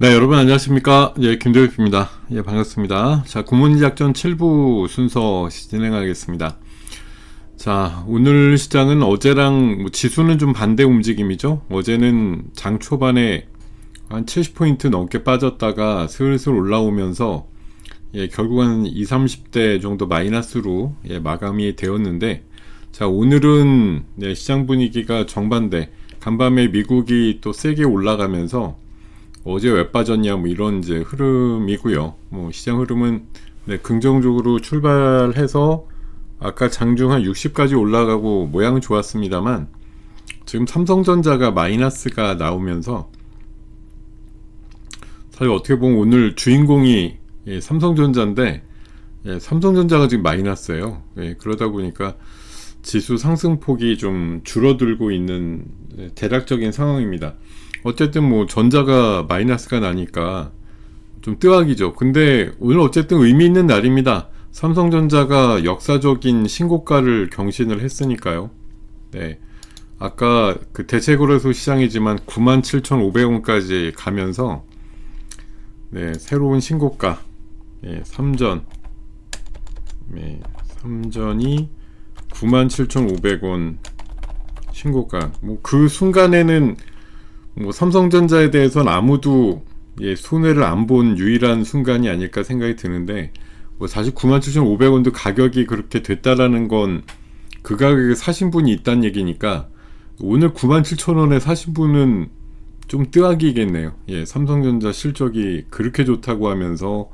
네, 여러분 안녕하십니까? 예, 김도엽입니다. 예, 반갑습니다. 자, 굿모닝 작전 7부 순서 진행하겠습니다. 자, 오늘 시장은 어제랑 지수는 좀 반대 움직임이죠. 어제는 장 초반에 한 70포인트 넘게 빠졌다가 슬슬 올라오면서 예, 결국 한 20, 30대 정도 마이너스로 예, 마감이 되었는데, 자, 오늘은 네, 시장 분위기가 정반대. 간밤에 미국이 또 세게 올라가면서 어제 왜 빠졌냐 뭐 이런 이제 흐름이고요. 뭐 시장 흐름은 네, 긍정적으로 출발해서 아까 장중 한 60까지 올라가고 모양은 좋았습니다만 지금 삼성전자가 마이너스가 나오면서 사실 어떻게 보면 오늘 주인공이 예, 삼성전자인데 예, 삼성전자가 지금 마이너스예요. 예, 그러다 보니까 지수 상승폭이 좀 줄어들고 있는 예, 대략적인 상황입니다. 어쨌든 뭐 전자가 마이너스가 나니까 좀 뜨악이죠. 근데 오늘 어쨌든 의미 있는 날입니다. 삼성전자가 역사적인 신고가를 경신을 했으니까요. 네. 아까 그 대체거래소 시장이지만 97,500원까지 가면서 네, 새로운 신고가 네, 삼전이 97,500원 신고가. 뭐 그 순간에는 뭐 삼성전자에 대해서는 아무도 예, 손해를 안 본 유일한 순간이 아닐까 생각이 드는데 뭐 사실 97,500원도 가격이 그렇게 됐다라는 건 그 가격에 사신 분이 있다는 얘기니까 오늘 97,000원에 사신 분은 좀 뜨악이겠네요. 예, 삼성전자 실적이 그렇게 좋다고 하면서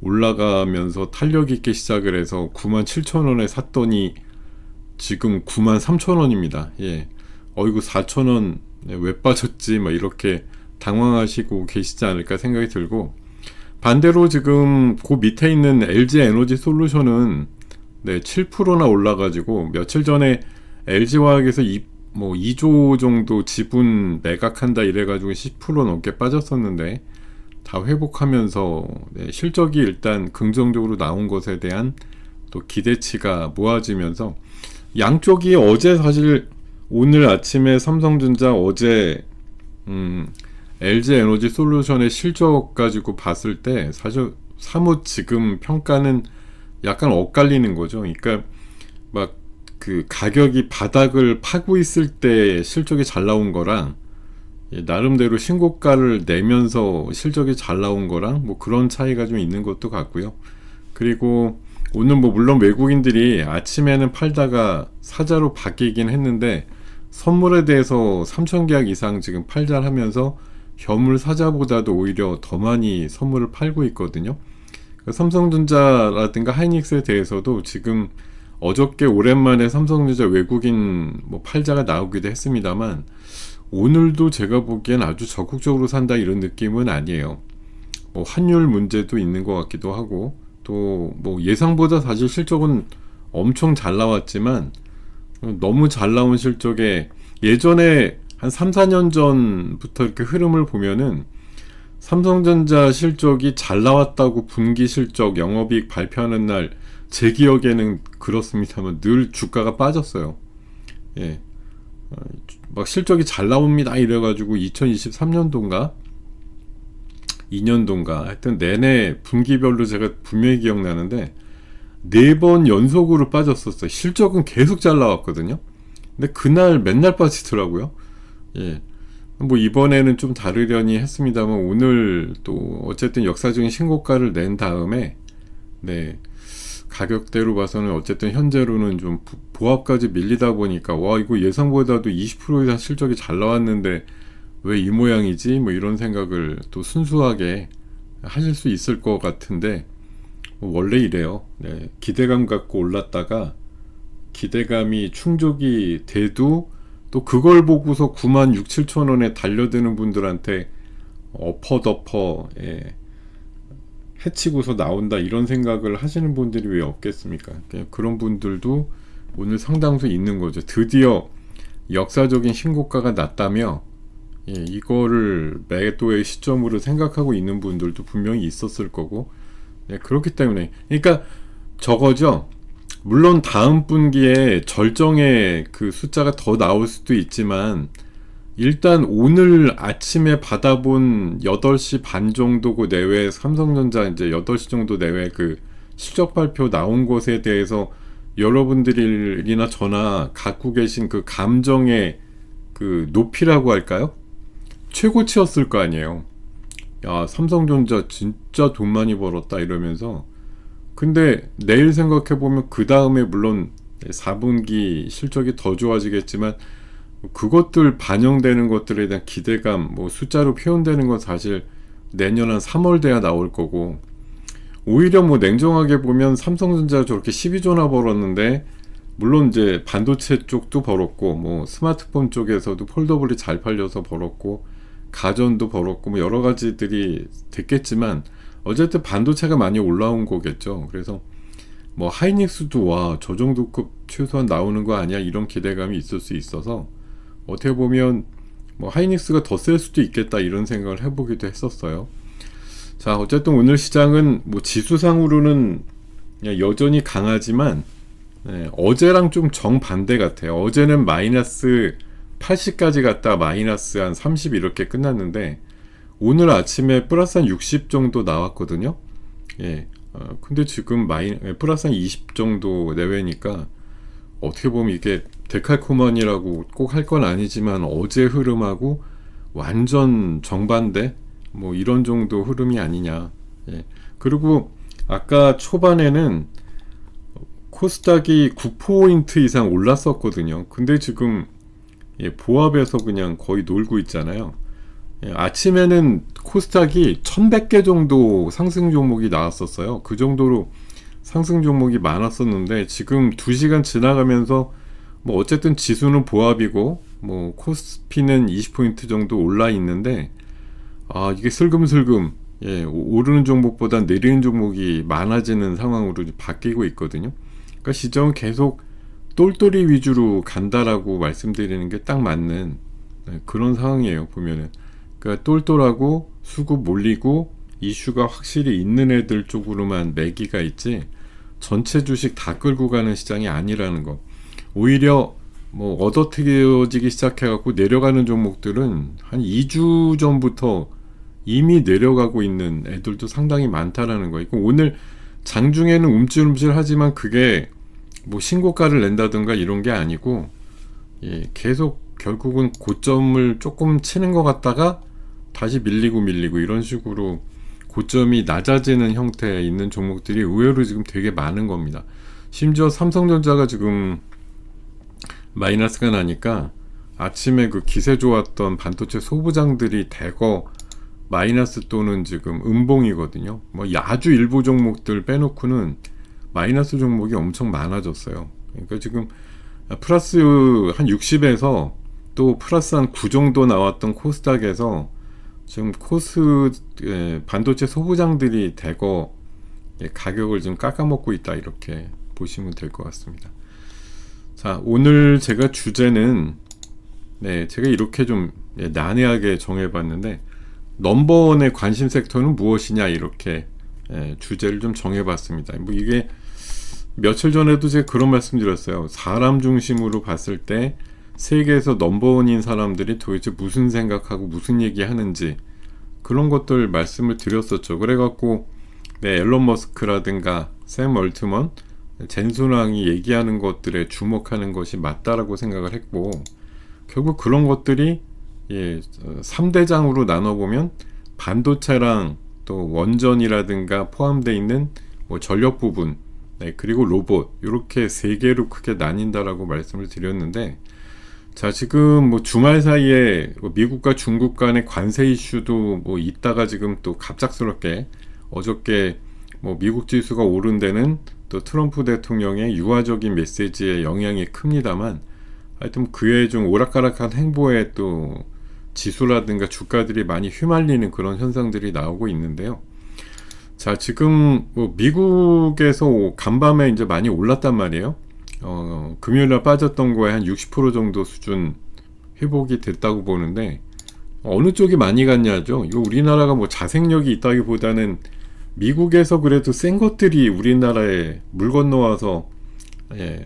올라가면서 탄력 있게 시작을 해서 97,000원에 샀더니 지금 93,000원입니다. 예. 어이구 4,000원 왜 빠졌지? 막 이렇게 당황하시고 계시지 않을까 생각이 들고, 반대로 지금 그 밑에 있는 LG 에너지 솔루션은 네, 7%나 올라가지고 며칠 전에 LG화학에서 2조 정도 지분 매각한다 이래가지고 10% 넘게 빠졌었는데 다 회복하면서 네, 실적이 일단 긍정적으로 나온 것에 대한 또 기대치가 모아지면서 양쪽이 어제 사실 오늘 아침에 삼성전자 어제 LG 에너지 솔루션의 실적 가지고 봤을 때 사실 사뭇 지금 평가는 약간 엇갈리는 거죠. 그러니까 막 그 가격이 바닥을 파고 있을 때 실적이 잘 나온 거랑 나름대로 신고가를 내면서 실적이 잘 나온 거랑 뭐 그런 차이가 좀 있는 것도 같고요. 그리고 오늘 뭐 물론 외국인들이 아침에는 팔다가 사자로 바뀌긴 했는데 선물에 대해서 3,000계약 이상 지금 팔자 하면서 현물 사자보다도 오히려 더 많이 선물을 팔고 있거든요. 삼성전자라든가 하이닉스에 대해서도 지금 어저께 오랜만에 삼성전자 외국인 뭐 팔자가 나오기도 했습니다만 오늘도 제가 보기엔 아주 적극적으로 산다 이런 느낌은 아니에요. 뭐 환율 문제도 있는 것 같기도 하고 또 뭐 예상보다 사실 실적은 엄청 잘 나왔지만 너무 잘 나온 실적에 예전에 한 3, 4년 전부터 이렇게 흐름을 보면은 삼성전자 실적이 잘 나왔다고 분기 실적 영업이익 발표하는 날 제 기억에는 그렇습니다만 늘 주가가 빠졌어요. 예. 막 실적이 잘 나옵니다 이래가지고 2023년도인가 2년도인가 하여튼 내내 분기별로 제가 분명히 기억나는데 4번 연속으로 빠졌었어요. 실적은 계속 잘 나왔거든요. 근데 그날 맨날 빠지더라고요. 예. 뭐 이번에는 좀 다르려니 했습니다만 오늘 또 어쨌든 역사적인 신고가를 낸 다음에 네. 가격대로 봐서는 어쨌든 현재로는 좀 보합까지 밀리다 보니까 와 이거 예상보다도 20% 이상 실적이 잘 나왔는데 왜 이 모양이지? 뭐 이런 생각을 또 순수하게 하실 수 있을 것 같은데 원래 이래요. 네, 기대감 갖고 올랐다가 기대감이 충족이 돼도 또 그걸 보고서 96,000원에 달려드는 분들한테 엎어덮어 예, 해치고서 나온다 이런 생각을 하시는 분들이 왜 없겠습니까? 그런 분들도 오늘 상당수 있는 거죠. 드디어 역사적인 신고가가 났다며 예, 이거를 매도의 시점으로 생각하고 있는 분들도 분명히 있었을 거고 예, 그렇기 때문에 그러니까 저거죠. 물론 다음 분기에 절정의 그 숫자가 더 나올 수도 있지만 일단 오늘 아침에 받아본 8시 반 정도고 내외 삼성전자 이제 8시 정도 내외 그 실적 발표 나온 것에 대해서 여러분들이나 저나 갖고 계신 그 감정의 그 높이라고 할까요? 최고치였을 거 아니에요. 야, 삼성전자 진짜 돈 많이 벌었다 이러면서. 근데 내일 생각해보면 그 다음에 물론 4분기 실적이 더 좋아지겠지만 그것들 반영되는 것들에 대한 기대감, 뭐 숫자로 표현되는 건 사실 내년 한 3월 돼야 나올 거고, 오히려 뭐 냉정하게 보면 삼성전자가 저렇게 12조나 벌었는데, 물론 이제 반도체 쪽도 벌었고, 뭐 스마트폰 쪽에서도 폴더블이 잘 팔려서 벌었고, 가전도 벌었고, 뭐 여러 가지들이 됐겠지만, 어쨌든 반도체가 많이 올라온 거겠죠. 그래서 뭐 하이닉스도 와, 저 정도급 최소한 나오는 거 아니야? 이런 기대감이 있을 수 있어서, 어떻게 보면 뭐 하이닉스가 더 셀 수도 있겠다 이런 생각을 해보기도 했었어요. 자, 어쨌든 오늘 시장은 뭐 지수상으로는 여전히 강하지만 어제랑 좀 정반대 같아요. 어제는 마이너스 80까지 갔다 마이너스 한 30 이렇게 끝났는데 오늘 아침에 플러스 한 60 정도 나왔거든요. 근데 지금 플러스 한 20 정도 내외니까 어떻게 보면 이게 데칼코마니라고 꼭 할 건 아니지만 어제 흐름하고 완전 정반대 뭐 이런 정도 흐름이 아니냐. 그리고 아까 초반에는 코스닥이 9포인트 이상 올랐었거든요. 근데 지금 보합에서 그냥 거의 놀고 있잖아요. 아침에는 코스닥이 1100개 정도 상승 종목이 나왔었어요. 그 정도로 상승 종목이 많았었는데 지금 2시간 지나가면서 뭐 어쨌든 지수는 보합이고 뭐 코스피는 20포인트 정도 올라 있는데 이게 슬금슬금 오르는 종목보다 내리는 종목이 많아지는 상황으로 바뀌고 있거든요. 그러니까 시장은 계속 똘똘이 위주로 간다라고 말씀드리는 게 딱 맞는 그런 상황이에요. 보면은 그러니까 똘똘하고 수급 몰리고 이슈가 확실히 있는 애들 쪽으로만 매기가 있지 전체 주식 다 끌고 가는 시장이 아니라는 거. 오히려 뭐 얻어트여지기 시작해갖고 내려가는 종목들은 한 2주 전부터 이미 내려가고 있는 애들도 상당히 많다라는 거. 오늘 장중에는 움찔움찔 하지만 그게 뭐 신고가를 낸다든가 이런 게 아니고 계속 결국은 고점을 조금 치는 것 같다가 다시 밀리고 이런 식으로 고점이 낮아지는 형태에 있는 종목들이 의외로 지금 되게 많은 겁니다. 심지어 삼성전자가 지금 마이너스가 나니까 아침에 그 기세 좋았던 반도체 소부장들이 대거 마이너스 또는 지금 음봉이거든요. 뭐 아주 일부 종목들 빼놓고는 마이너스 종목이 엄청 많아졌어요. 그러니까 지금 플러스 한 60에서 또 플러스 한 9 정도 나왔던 코스닥에서 지금 반도체 소부장들이 대거 가격을 좀 깎아먹고 있다 이렇게 보시면 될 것 같습니다. 자, 오늘 제가 주제는 제가 이렇게 좀 난해하게 정해봤는데 넘버원의 관심 섹터는 무엇이냐 이렇게 주제를 좀 정해봤습니다. 뭐 이게 며칠 전에도 제가 그런 말씀 드렸어요. 사람 중심으로 봤을 때 세계에서 넘버원인 사람들이 도대체 무슨 생각하고 무슨 얘기 하는지 그런 것들 말씀을 드렸었죠. 그래갖고 앨런 머스크라든가 샘 얼트먼, 젠슨왕이 얘기하는 것들에 주목하는 것이 맞다라고 생각을 했고 결국 그런 것들이 3대장으로 나눠보면 반도체랑 또 원전이라든가 포함되어 있는 뭐 전력 부분 그리고 로봇 이렇게 3개로 크게 나뉜다라고 말씀을 드렸는데 자, 지금 뭐 주말 사이에 미국과 중국 간의 관세 이슈도 뭐 있다가 지금 또 갑작스럽게 어저께 뭐 미국 지수가 오른 데는 또 트럼프 대통령의 유화적인 메시지에 영향이 큽니다만 하여튼 그의 좀 오락가락한 행보에 또 지수라든가 주가들이 많이 휘말리는 그런 현상들이 나오고 있는데요. 자, 지금 뭐 미국에서 간밤에 이제 많이 올랐단 말이에요. 금요일날 빠졌던 거에 한 60% 정도 수준 회복이 됐다고 보는데 어느 쪽이 많이 갔냐죠. 이거 우리나라가 뭐 자생력이 있다기보다는 미국에서 그래도 센 것들이 우리나라에 물 건너와서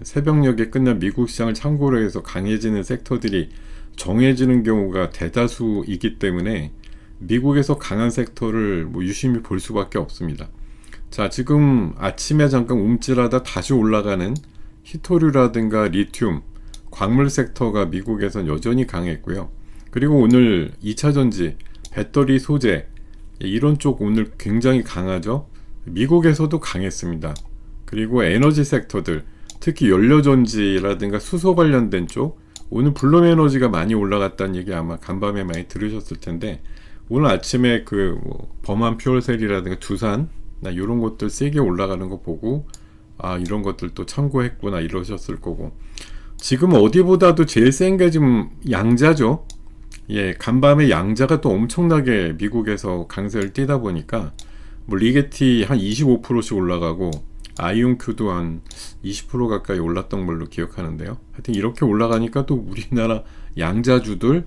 새벽녘에 끝난 미국 시장을 참고로 해서 강해지는 섹터들이 정해지는 경우가 대다수이기 때문에 미국에서 강한 섹터를 뭐 유심히 볼 수밖에 없습니다. 자, 지금 아침에 잠깐 움찔하다 다시 올라가는 히토류라든가 리튬, 광물 섹터가 미국에선 여전히 강했고요. 그리고 오늘 2차전지, 배터리 소재, 이런 쪽 오늘 굉장히 강하죠. 미국에서도 강했습니다. 그리고 에너지 섹터들, 특히 연료전지라든가 수소 관련된 쪽, 오늘 블룸에너지가 많이 올라갔다는 얘기 아마 간밤에 많이 들으셨을 텐데, 오늘 아침에 그 범한 퓨얼셀이라든가 두산 이런 것들 세게 올라가는 거 보고 아, 이런 것들 또 참고했구나 이러셨을 거고, 지금 어디보다도 제일 센 게 지금 양자죠. 예, 간밤에 양자가 또 엄청나게 미국에서 강세를 띠다 보니까 뭐 리게티 한 25%씩 올라가고 아이온큐도 한 20% 가까이 올랐던 걸로 기억하는데요. 하여튼 이렇게 올라가니까 또 우리나라 양자주들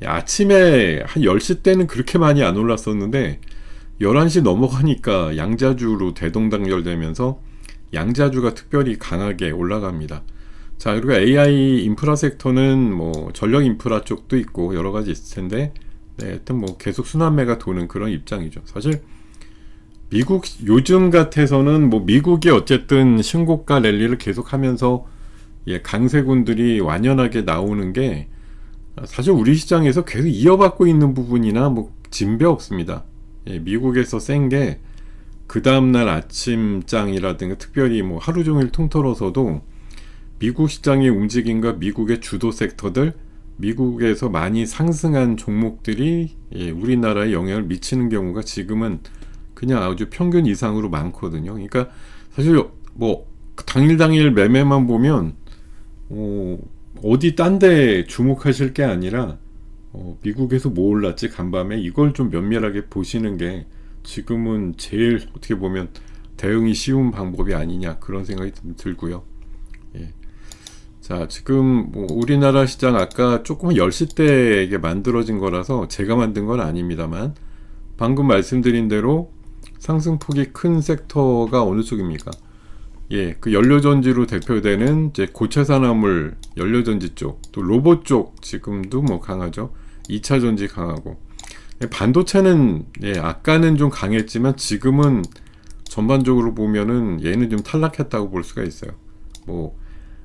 아침에 한 10시 때는 그렇게 많이 안 올랐었는데 11시 넘어가니까 양자주로 대동단결되면서 양자주가 특별히 강하게 올라갑니다. 자, 그리고 AI 인프라 섹터는 뭐 전력 인프라 쪽도 있고 여러 가지 있을 텐데, 네, 하여튼 뭐 계속 순환매가 도는 그런 입장이죠. 사실 미국 요즘 같아서는 뭐 미국이 어쨌든 신고가 랠리를 계속하면서 예, 강세군들이 완연하게 나오는 게 사실 우리 시장에서 계속 이어받고 있는 부분이나 뭐 진배 없습니다. 예, 미국에서 센 게 그 다음날 아침장이라든가 특별히 뭐 하루 종일 통틀어서도 미국 시장의 움직임과 미국의 주도 섹터들, 미국에서 많이 상승한 종목들이 예, 우리나라에 영향을 미치는 경우가 지금은 그냥 아주 평균 이상으로 많거든요. 그러니까 사실 뭐 당일 매매만 보면 어디 딴 데 주목하실 게 아니라 미국에서 뭐 올랐지 간밤에 이걸 좀 면밀하게 보시는 게 지금은 제일 어떻게 보면 대응이 쉬운 방법이 아니냐 그런 생각이 들고요. 예. 자, 지금 뭐 우리나라 시장 아까 조금 10시 때 이게 만들어진 거라서 제가 만든 건 아닙니다만 방금 말씀드린 대로 상승폭이 큰 섹터가 어느 쪽입니까? 예, 그 연료전지로 대표되는 이제 고체산화물 연료전지 쪽, 또 로봇 쪽 지금도 뭐 강하죠. 2차전지 강하고. 반도체는 예, 아까는 좀 강했지만 지금은 전반적으로 보면은 얘는 좀 탈락했다고 볼 수가 있어요. 뭐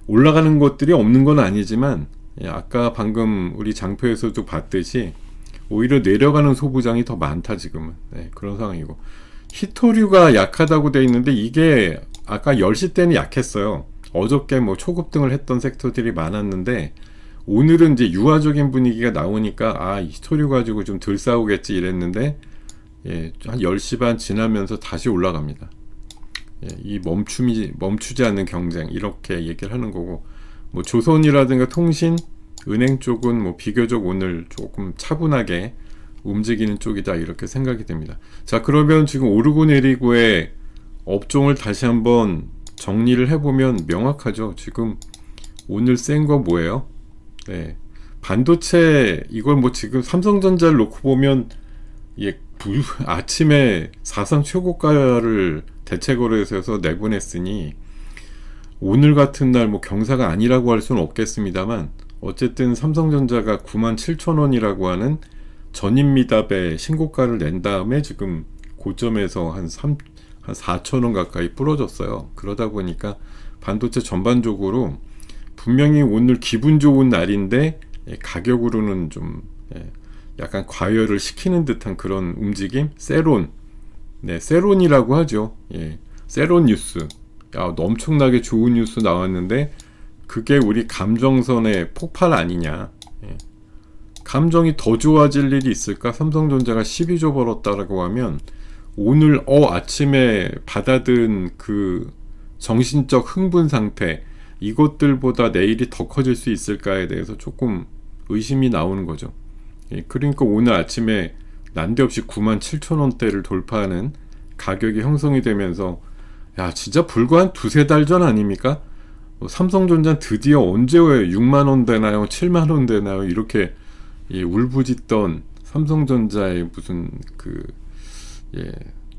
올라가는 것들이 없는 건 아니지만 예, 아까 방금 우리 장표에서도 봤듯이 오히려 내려가는 소부장이 더 많다 지금은. 네, 그런 상황이고. 히토류가 약하다고 돼 있는데 이게 아까 10시 때는 약했어요. 어저께 뭐 초급등을 했던 섹터들이 많았는데 오늘은 이제 유화적인 분위기가 나오니까 아, 히토류 가지고 좀 덜 싸우겠지 이랬는데 예, 한 10시 반 지나면서 다시 올라갑니다. 예, 이 멈추지 않는 경쟁 이렇게 얘기를 하는 거고, 뭐 조선이라든가 통신, 은행 쪽은 뭐 비교적 오늘 조금 차분하게 움직이는 쪽이다 이렇게 생각이 됩니다. 자, 그러면 지금 오르고 내리고의 업종을 다시 한번 정리를 해보면 명확하죠. 지금 오늘 센 거 뭐예요? 네, 반도체 이걸 뭐 지금 삼성전자를 놓고 보면 예, 아침에 사상 최고가를 대체거래소에서 내보냈으니 오늘 같은 날 뭐 경사가 아니라고 할 수는 없겠습니다만 어쨌든 삼성전자가 97,000원이라고 하는 전임 미답의 신고가를 낸 다음에 지금 고점에서 한 4,000원 가까이 부러졌어요. 그러다 보니까 반도체 전반적으로 분명히 오늘 기분 좋은 날인데 가격으로는 좀 약간 과열을 시키는 듯한 그런 움직임. 세론, 네, 세론이라고 하죠. 예, 세론 뉴스. 야, 엄청나게 좋은 뉴스 나왔는데 그게 우리 감정선의 폭발 아니냐. 예. 감정이 더 좋아질 일이 있을까? 삼성전자가 12조 벌었다라고 하면 오늘 아침에 받아든 그 정신적 흥분 상태 이것들보다 내일이 더 커질 수 있을까에 대해서 조금 의심이 나오는 거죠. 예, 그러니까 오늘 아침에 난데없이 97,000원대를 돌파하는 가격이 형성이 되면서 야, 진짜 불과 한 두세 달 전 아닙니까? 삼성전자 드디어 언제 왜 6만원 되나요? 7만원 되나요? 이렇게 예, 울부짖던 삼성전자의 무슨 예,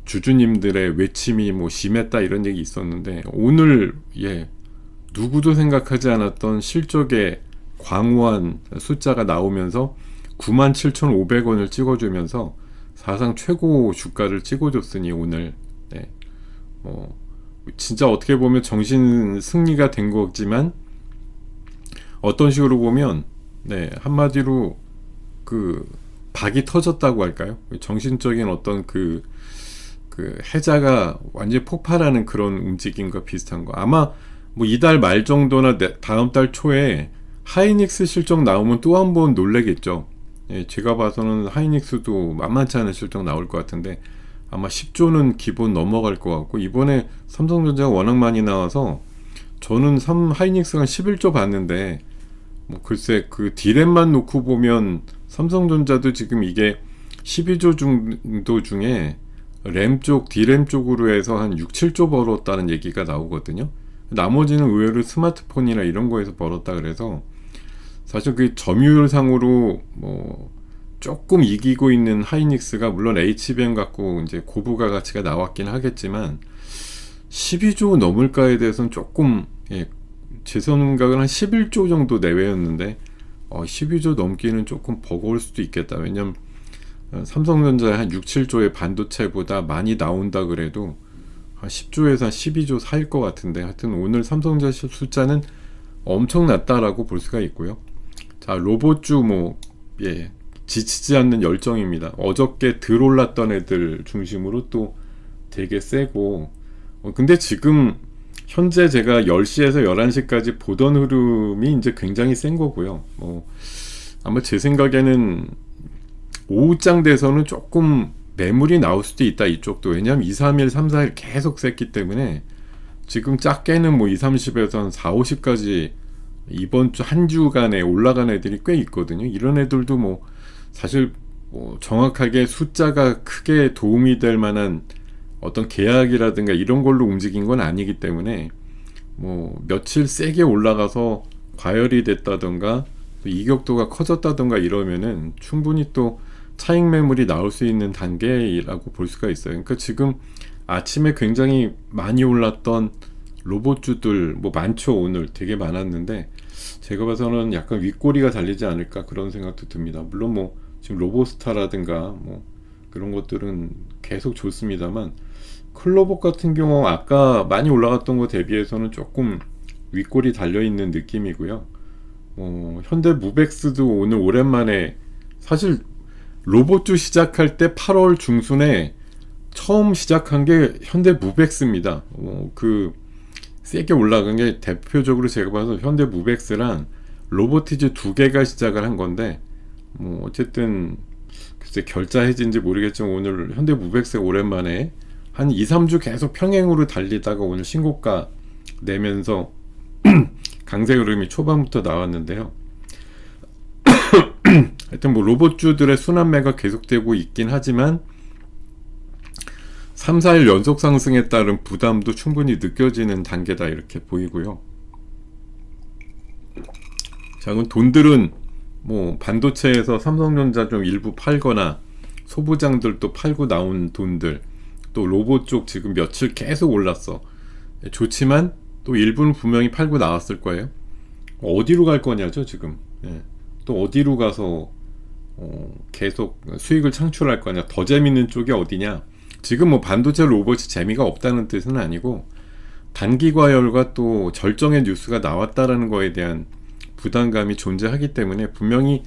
주주님들의 외침이 뭐 심했다 이런 얘기 있었는데 오늘 예, 누구도 생각하지 않았던 실적의 광호한 숫자가 나오면서 97,500원을 찍어주면서 사상 최고 주가를 찍어줬으니 오늘 네. 진짜 어떻게 보면 정신 승리가 된 거지만 어떤 식으로 보면 네, 한마디로 그 박이 터졌다고 할까요? 정신적인 어떤 그 해자가 완전히 폭발하는 그런 움직임과 비슷한 거. 아마 뭐 이달 말 정도나 다음 달 초에 하이닉스 실적 나오면 또 한 번 놀래겠죠. 예, 제가 봐서는 하이닉스도 만만치 않은 실적 나올 것 같은데 아마 10조는 기본 넘어갈 것 같고, 이번에 삼성전자가 워낙 많이 나와서 저는 하이닉스가 11조 봤는데 뭐 글쎄 그 디램만 놓고 보면 삼성전자도 지금 이게 12조 정도 중에 램 쪽, 디램 쪽으로 해서 한 6, 7조 벌었다는 얘기가 나오거든요. 나머지는 의외로 스마트폰이나 이런 거에서 벌었다 그래서 사실 그 점유율상으로 뭐 조금 이기고 있는 하이닉스가 물론 HBM 갖고 이제 고부가 가치가 나왔긴 하겠지만 12조 넘을까에 대해서는 조금 제 생각은 한 11조 정도 내외였는데 12조 넘기는 조금 버거울 수도 있겠다. 왜냐면 삼성전자에 한 6, 7조의 반도체보다 많이 나온다 그래도 한 10조에서 한 12조 사일 것 같은데, 하여튼 오늘 삼성전자 숫자는 엄청 낮다라고 볼 수가 있고요. 자, 로봇주 지치지 않는 열정입니다. 어저께 들올랐던 애들 중심으로 또 되게 세고, 근데 지금 현재 제가 10시에서 11시까지 보던 흐름이 이제 굉장히 센 거고요. 아마 제 생각에는 오후장 돼서는 조금 매물이 나올 수도 있다, 이쪽도. 왜냐면 2, 3일, 3, 4일 계속 셌기 때문에 지금 작게는 뭐 2, 30에서 한 4, 50까지 이번 주 한 주간에 올라간 애들이 꽤 있거든요. 이런 애들도 뭐 사실 정확하게 숫자가 크게 도움이 될 만한 어떤 계약이라든가 이런 걸로 움직인 건 아니기 때문에 뭐 며칠 세게 올라가서 과열이 됐다던가 또 이격도가 커졌다던가 이러면은 충분히 또 차익 매물이 나올 수 있는 단계라고 볼 수가 있어요. 그러니까 지금 아침에 굉장히 많이 올랐던 로봇주들 뭐 많죠. 오늘 되게 많았는데 제가 봐서는 약간 윗꼬리가 달리지 않을까 그런 생각도 듭니다. 물론 뭐 지금 로보스타라든가 뭐 그런 것들은 계속 좋습니다만 클로봇 같은 경우 아까 많이 올라갔던 거 대비해서는 조금 윗골이 달려있는 느낌이고요. 현대 무벡스도 오늘 오랜만에, 사실 로봇주 시작할 때 8월 중순에 처음 시작한 게 현대 무벡스입니다. 세게 올라간 게 대표적으로 제가 봐서 현대 무벡스랑 로보티즈 두 개가 시작을 한 건데 어쨌든 글쎄 결자해진지 모르겠지만 오늘 현대 무벡스가 오랜만에 한 2, 3주 계속 평행으로 달리다가 오늘 신고가 내면서 강세 흐름이 초반부터 나왔는데요. 하여튼 뭐 로봇주들의 순환매가 계속되고 있긴 하지만 3, 4일 연속 상승에 따른 부담도 충분히 느껴지는 단계다 이렇게 보이고요. 자, 그럼 돈들은 뭐 반도체에서 삼성전자 좀 일부 팔거나 소부장들도 팔고 나온 돈들, 또 로봇 쪽 지금 며칠 계속 올랐어. 좋지만 또 일부는 분명히 팔고 나왔을 거예요. 어디로 갈 거냐죠 지금. 또 어디로 가서 계속 수익을 창출할 거냐. 더 재밌는 쪽이 어디냐. 지금 뭐 반도체 로봇이 재미가 없다는 뜻은 아니고 단기 과열과 또 절정의 뉴스가 나왔다라는 거에 대한 부담감이 존재하기 때문에 분명히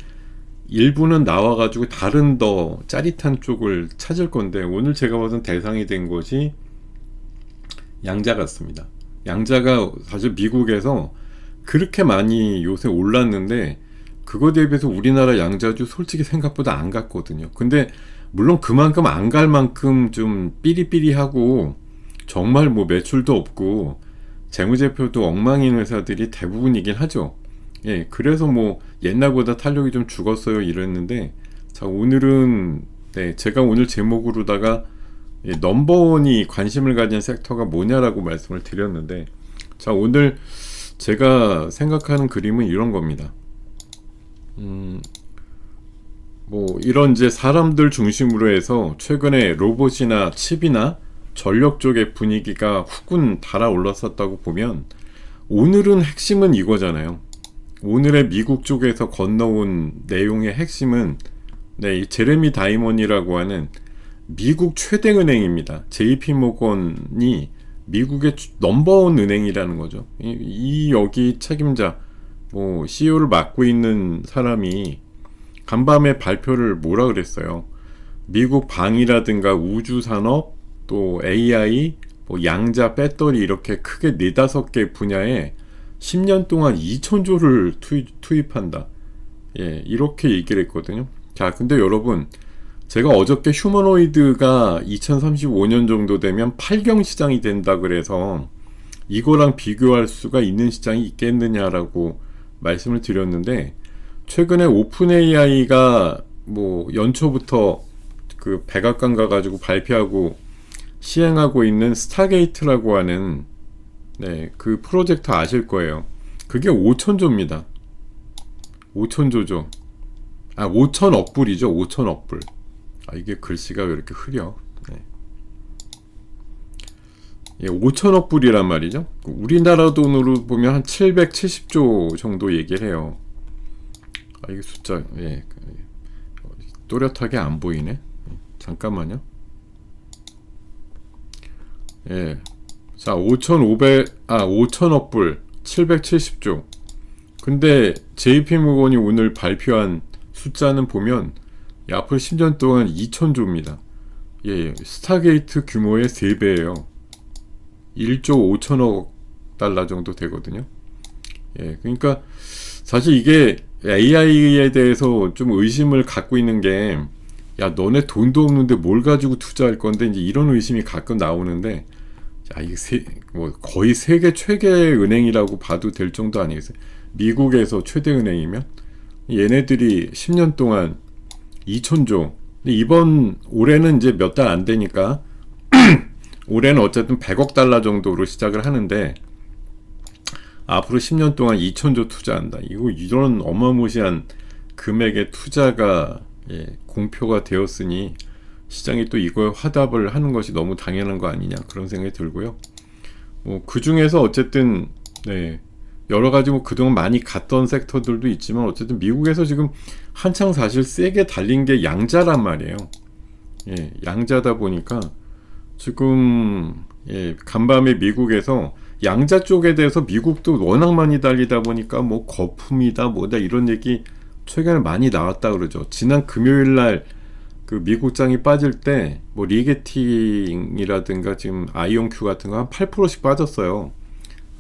일부는 나와가지고 다른 더 짜릿한 쪽을 찾을 건데, 오늘 제가 봐선 대상이 된 것이 양자 같습니다. 양자가 사실 미국에서 그렇게 많이 요새 올랐는데 그거 대비해서 우리나라 양자주 솔직히 생각보다 안 갔거든요. 근데 물론 그만큼 안 갈 만큼 좀 삐리삐리하고 정말 뭐 매출도 없고 재무제표도 엉망인 회사들이 대부분이긴 하죠. 그래서 뭐 옛날보다 탄력이 좀 죽었어요 이랬는데, 자 오늘은 제가 오늘 제목으로다가 넘버원이 관심을 가진 섹터가 뭐냐라고 말씀을 드렸는데, 자 오늘 제가 생각하는 그림은 이런 겁니다. 뭐 이런 이제 사람들 중심으로 해서 최근에 로봇이나 칩이나 전력 쪽의 분위기가 후군 달아올랐었다고 보면 오늘은 핵심은 이거잖아요. 오늘의 미국 쪽에서 건너온 내용의 핵심은 이 제레미 다이먼이라고 하는 미국 최대 은행입니다. JP 모건이 미국의 넘버원 은행이라는 거죠. 여기 책임자, CEO를 맡고 있는 사람이 간밤에 발표를 뭐라 그랬어요. 미국 방위라든가 우주산업, 또 AI, 양자, 배터리 이렇게 크게 4-5개 분야에 10년 동안 2천조를 투입한다. 이렇게 얘기를 했거든요. 자, 근데 여러분, 제가 어저께 휴머노이드가 2035년 정도 되면 8경 시장이 된다 그래서 이거랑 비교할 수가 있는 시장이 있겠느냐라고 말씀을 드렸는데, 최근에 오픈 AI가 연초부터 그 백악관 가가지고 발표하고 시행하고 있는 스타게이트라고 하는 그 프로젝트 아실 거예요. 그게 5천조입니다. 5천조죠. 5천억 불이죠. 5천억 불. 이게 글씨가 왜 이렇게 흐려? 5천억 불이란 말이죠. 우리나라 돈으로 보면 한 770조 정도 얘기를 해요. 이게 숫자 또렷하게 안 보이네. 잠깐만요. 자, 5천억 불, 770조. 근데 JP모건이 오늘 발표한 숫자는 보면 앞으로 10년 동안 2천조입니다. 스타게이트 규모의 3배예요. 1조 5천억 달러 정도 되거든요. 그러니까 사실 이게 AI에 대해서 좀 의심을 갖고 있는 게, 너네 돈도 없는데 뭘 가지고 투자할 건데, 이제 이런 의심이 가끔 나오는데, 이게 거의 세계 최대 은행이라고 봐도 될 정도 아니겠어요? 미국에서 최대 은행이면 얘네들이 10년 동안 2천조. 이번 올해는 이제 몇 달 안 되니까 올해는 어쨌든 100억 달러 정도로 시작을 하는데, 앞으로 10년 동안 2천조 투자한다. 이런 어마무시한 금액의 투자가 공표가 되었으니 시장이 또 이거에 화답을 하는 것이 너무 당연한 거 아니냐, 그런 생각이 들고요. 그 중에서 어쨌든 여러 가지 그동안 많이 갔던 섹터들도 있지만, 어쨌든 미국에서 지금 한창 사실 세게 달린 게 양자란 말이에요. 양자다 보니까 지금 간밤에 미국에서 양자 쪽에 대해서 미국도 워낙 많이 달리다 보니까 거품이다 뭐다 이런 얘기 최근에 많이 나왔다 그러죠. 지난 금요일날 그 미국장이 빠질 때 리게팅이라든가 지금 아이온큐 같은 거 한 8%씩 빠졌어요.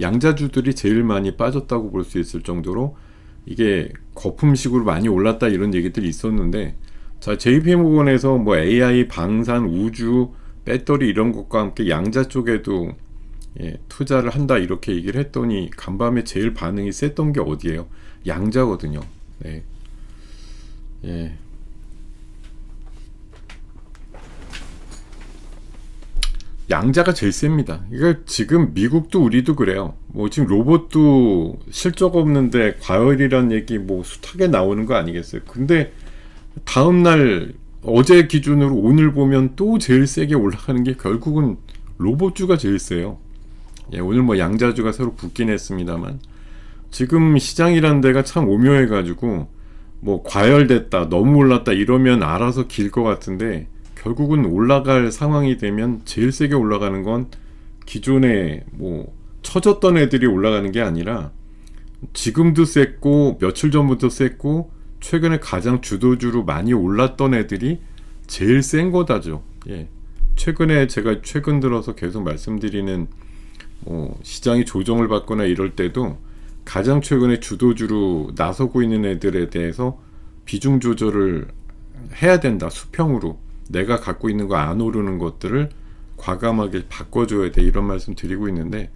양자주들이 제일 많이 빠졌다고 볼 수 있을 정도로 이게 거품식으로 많이 올랐다 이런 얘기들이 있었는데, 자, JP모건에서 AI, 방산, 우주, 배터리 이런 것과 함께 양자 쪽에도 투자를 한다 이렇게 얘기를 했더니 간밤에 제일 반응이 셌던 게 어디예요? 양자거든요. 양자가 제일 셉니다. 이거 지금 미국도 우리도 그래요. 지금 로봇도 실적 없는데 과열이란 얘기 숱하게 나오는 거 아니겠어요? 근데 다음날 어제 기준으로 오늘 보면 또 제일 세게 올라가는 게 결국은 로봇주가 제일 세요. 오늘 양자주가 새로 붙긴 했습니다만, 지금 시장이란 데가 참 오묘해가지고 과열됐다, 너무 올랐다 이러면 알아서 길 것 같은데, 결국은 올라갈 상황이 되면 제일 세게 올라가는 건 기존에 처졌던 애들이 올라가는 게 아니라 지금도 셌고 며칠 전부터 셌고 최근에 가장 주도주로 많이 올랐던 애들이 제일 센 거다죠. 최근에 제가 최근 들어서 계속 말씀드리는 시장이 조정을 받거나 이럴 때도 가장 최근에 주도주로 나서고 있는 애들에 대해서 비중 조절을 해야 된다. 수평으로 내가 갖고 있는 거 안 오르는 것들을 과감하게 바꿔줘야 돼, 이런 말씀 드리고 있는데,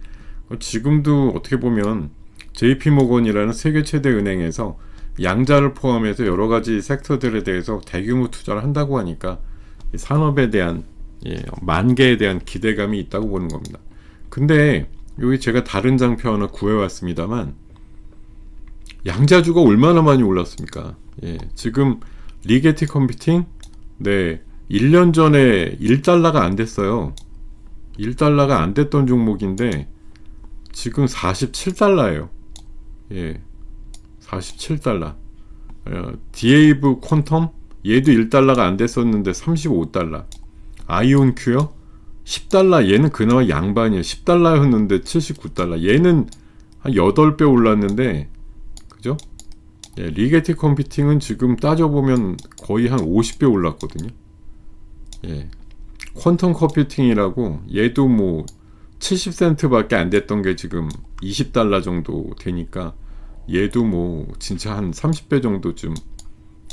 지금도 어떻게 보면 JP모건이라는 세계 최대 은행에서 양자를 포함해서 여러 가지 섹터들에 대해서 대규모 투자를 한다고 하니까 산업에 대한 만개에 대한 기대감이 있다고 보는 겁니다. 근데 여기 제가 다른 장표 하나 구해왔습니다만, 양자주가 얼마나 많이 올랐습니까? 지금 리게티 컴퓨팅 1년 전에 1달러가 안 됐어요. 1달러가 안 됐던 종목인데 지금 47달러예요. 47달러. 디에이브 퀀텀 얘도 1달러가 안 됐었는데 35달러. 아이온 큐어 10달러. 얘는 그나마 양반이에요. 10달러였는데 79달러. 얘는 한 8배 올랐는데, 그죠? 예, 리게티 컴퓨팅은 지금 따져보면 거의 한 50배 올랐거든요. 예. 퀀텀 컴퓨팅이라고 얘도 뭐 70센트 밖에 안 됐던 게 지금 20달러 정도 되니까 얘도 뭐 진짜 한 30배 정도쯤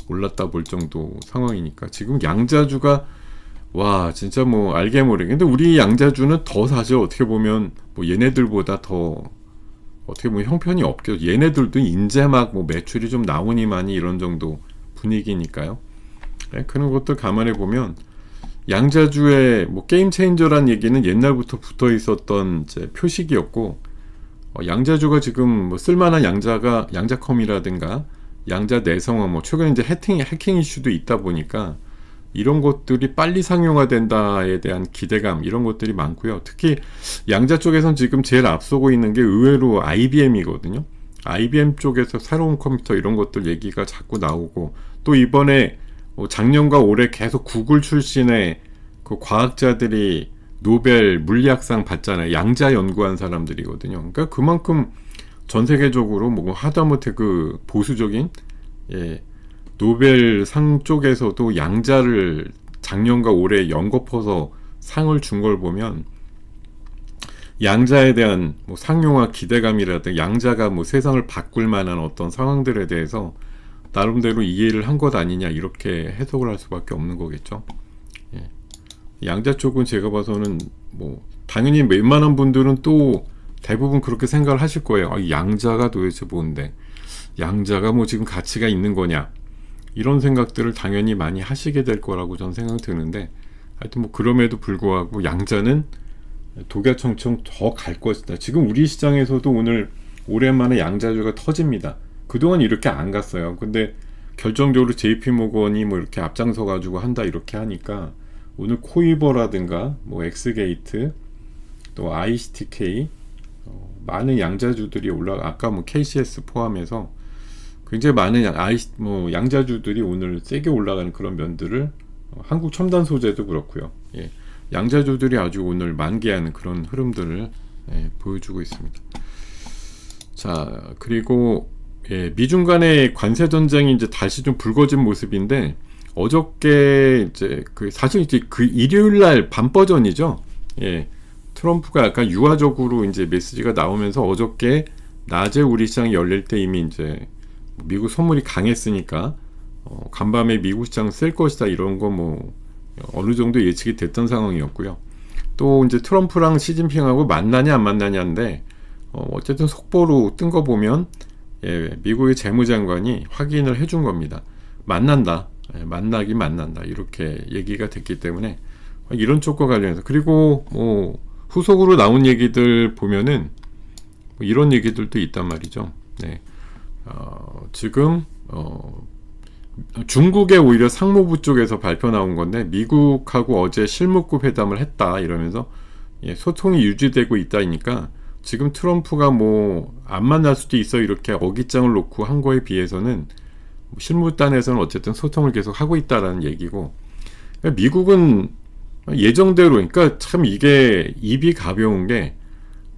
올랐다 볼 정도 상황이니까 지금 양자주가 와 진짜 뭐 알게 모르게. 근데 우리 양자주는 더 사실 어떻게 보면 뭐 얘네들보다 더 어떻게 보면 형편이 없죠. 얘네들도 이제 막 뭐 매출이 좀 나오니만이 이런 정도 분위기니까요. 네, 그런 것들 감안해 보면 양자주의 뭐 게임 체인저란 얘기는 옛날부터 붙어 있었던 이제 표식이었고, 양자주가 지금 뭐 쓸만한 양자컴이라든가 양자 내성화, 뭐 최근에 이제 해킹 이슈도 있다 보니까 이런 것들이 빨리 상용화된다에 대한 기대감, 이런 것들이 많고요. 특히 양자 쪽에선 지금 제일 앞서고 있는 게 의외로 IBM이거든요. IBM 쪽에서 새로운 컴퓨터 이런 것들 얘기가 자꾸 나오고, 또 이번에 작년과 올해 계속 구글 출신의 그 과학자들이 노벨 물리학상 받잖아요. 양자 연구한 사람들이거든요. 그러니까 그만큼 전 세계적으로 뭐 하다못해 그 보수적인 노벨상 쪽에서도 양자를 작년과 올해 연거퍼서 상을 준 걸 보면 양자에 대한 뭐 상용화 기대감이라든가 양자가 뭐 세상을 바꿀 만한 어떤 상황들에 대해서 나름대로 이해를 한 것 아니냐, 이렇게 해석을 할 수밖에 없는 거겠죠. 예. 양자 쪽은 제가 봐서는 뭐 당연히 웬만한 분들은 또 대부분 그렇게 생각을 하실 거예요. 양자가 도대체 뭔데, 양자가 뭐 지금 가치가 있는 거냐, 이런 생각들을 당연히 많이 하시게 될 거라고 저는 생각이 드는데, 하여튼 뭐 그럼에도 불구하고 양자는 독야청청 더 갈 것이다. 지금 우리 시장에서도 오늘 오랜만에 양자주가 터집니다. 그동안 이렇게 안 갔어요. 근데 결정적으로 JP모건이 뭐 이렇게 앞장서 가지고 한다 이렇게 하니까 오늘 코이버라든가 뭐 엑스게이트 또 ICTK 많은 양자주들이 아까 뭐 KCS 포함해서 굉장히 많은 양자주들이 오늘 세게 올라가는 그런 면들을 한국 첨단 소재도 그렇고요. 예. 양자주들이 아주 오늘 만개하는 그런 흐름들을 보여주고 있습니다. 자, 그리고 미중 간의 관세 전쟁이 이제 다시 좀 불거진 모습인데, 어저께 이제 사실 이제 그 일요일 날 밤 버전이죠. 예. 트럼프가 약간 유화적으로 이제 메시지가 나오면서 어저께 낮에 우리 시장이 열릴 때 이미 이제 미국 선물이 강했으니까 간밤에 미국 시장 쓸 것이다, 이런 거 뭐 어느 정도 예측이 됐던 상황이었고요. 또 이제 트럼프랑 시진핑하고 만나냐 안 만나냐인데 어쨌든 속보로 뜬 거 보면 미국의 재무장관이 확인을 해준 겁니다. 만난다, 만나긴 만난다, 이렇게 얘기가 됐기 때문에 이런 쪽과 관련해서, 그리고 뭐 후속으로 나온 얘기들 보면은 뭐 이런 얘기들도 있단 말이죠. 네. 지금 중국의 오히려 상무부 쪽에서 발표 나온 건데, 미국하고 어제 실무급 회담을 했다 이러면서 소통이 유지되고 있다니까 지금 트럼프가 뭐 안 만날 수도 있어 이렇게 어깃장을 놓고 한 거에 비해서는 실무단에서는 어쨌든 소통을 계속 하고 있다라는 얘기고, 그러니까 미국은 예정대로, 그러니까 참 이게 입이 가벼운 게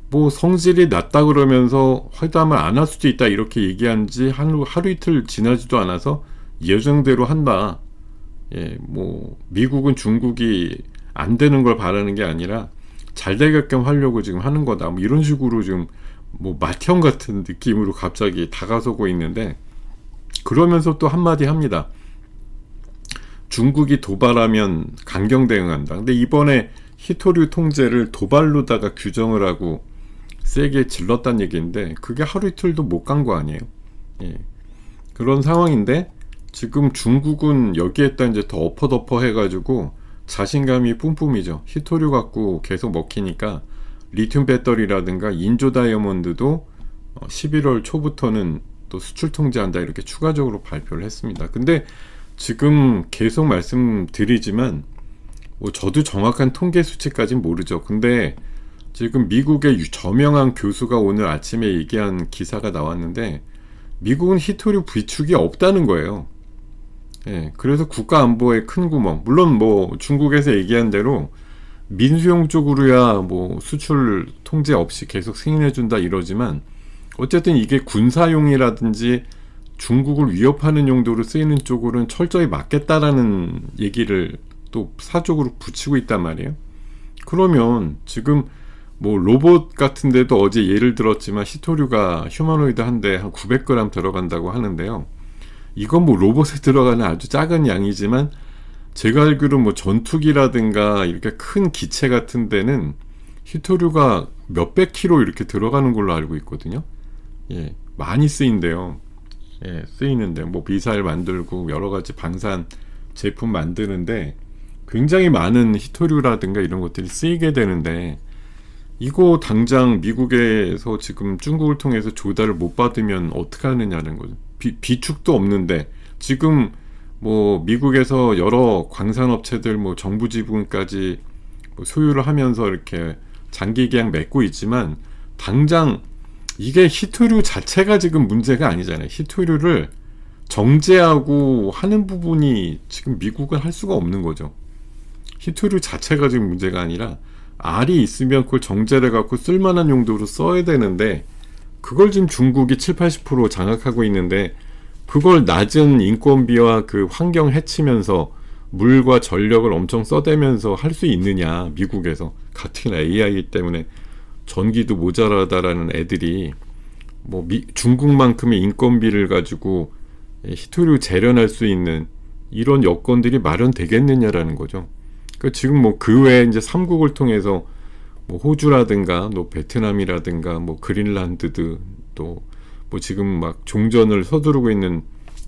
뭐 성질이 낮다 그러면서 회담을 안 할 수도 있다 이렇게 얘기한 지 하루 이틀 지나지도 않아서 예정대로 한다. 뭐 미국은 중국이 안 되는 걸 바라는 게 아니라 잘 되게끔 하려고 지금 하는 거다, 뭐 이런 식으로 지금 뭐 맏형 같은 느낌으로 갑자기 다가서고 있는데, 그러면서 또 한마디 합니다. 중국이 도발하면 강경 대응한다. 근데 이번에 히토류 통제를 도발로다가 규정을 하고 세게 질렀다는 얘기인데, 그게 하루 이틀도 못 간 거 아니에요. 그런 상황인데 지금 중국은 여기에다 이제 더 엎어덮어 해가지고 자신감이 뿜뿜이죠. 히토류 갖고 계속 먹히니까 리튬 배터리라든가 인조 다이아몬드도 11월 초부터는 또 수출 통제한다, 이렇게 추가적으로 발표를 했습니다. 근데 지금 계속 말씀드리지만 뭐 저도 정확한 통계 수치까지는 모르죠. 근데 지금 미국의 저명한 교수가 오늘 아침에 얘기한 기사가 나왔는데, 미국은 히토류 비축이 없다는 거예요. 예, 그래서 국가 안보에 큰 구멍. 물론 뭐 중국에서 얘기한 대로 민수용 쪽으로야 뭐 수출 통제 없이 계속 승인해준다 이러지만 어쨌든 이게 군사용이라든지 중국을 위협하는 용도로 쓰이는 쪽으로는 철저히 막겠다라는 얘기를 또 사족으로 붙이고 있단 말이에요. 그러면 지금 뭐 로봇 같은 데도 어제 예를 들었지만 히토류가 휴머노이드 한 대 한 900g 들어간다고 하는데요. 이건 뭐 로봇에 들어가는 아주 작은 양이지만 제가 알기로 뭐 전투기라든가 이렇게 큰 기체 같은 데는 히토류가 몇백 킬로 이렇게 들어가는 걸로 알고 있거든요. 예, 많이 쓰인대요. 예, 쓰이는데 뭐 미사일 만들고 여러 가지 방산 제품 만드는데 굉장히 많은 히토류라든가 이런 것들이 쓰이게 되는데 이거 당장 미국에서 지금 중국을 통해서 조달을 못 받으면 어떻게 하느냐는 거죠. 비축도 없는데 지금 뭐 미국에서 여러 광산업체들 뭐 정부 지분까지 뭐 소유를 하면서 이렇게 장기 계약 맺고 있지만 당장 이게 히토류 자체가 지금 문제가 아니잖아요. 히토류를 정제하고 하는 부분이 지금 미국은 할 수가 없는 거죠. 히토류 자체가 지금 문제가 아니라 알이 있으면 그걸 정제를 갖고 쓸만한 용도로 써야 되는데 그걸 지금 중국이 70-80% 장악하고 있는데 그걸 낮은 인건비와 그 환경 해치면서 물과 전력을 엄청 써대면서 할 수 있느냐. 미국에서 가뜩이나 AI 때문에 전기도 모자라다라는 애들이 뭐 중국만큼의 인건비를 가지고 히토류 재련할 수 있는 이런 여건들이 마련되겠느냐라는 거죠. 그러니까 지금 뭐 그 외에 이제 3국을 통해서 뭐 호주라든가 뭐 베트남이라든가 뭐 그린란드드 또 뭐 지금 막 종전을 서두르고 있는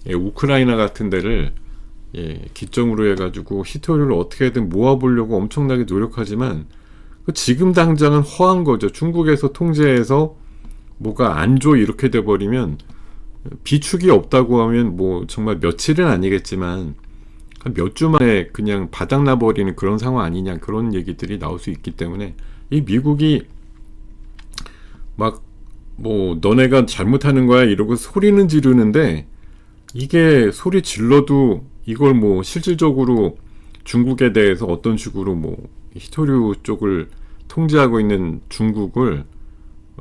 우크라이나 같은 데를 기점으로 해가지고 히토류를 어떻게든 모아보려고 엄청나게 노력하지만 지금 당장은 허한 거죠. 중국에서 통제해서 뭐가 안 좋아 이렇게 돼버리면 비축이 없다고 하면 뭐 정말 며칠은 아니겠지만 한 몇 주 만에 그냥 바닥나버리는 그런 상황 아니냐 그런 얘기들이 나올 수 있기 때문에 이 미국이 막 뭐 너네가 잘못하는 거야 이러고 소리는 지르는데 이게 소리 질러도 이걸 뭐 실질적으로 중국에 대해서 어떤 식으로 뭐 히토류 쪽을 통제하고 있는 중국을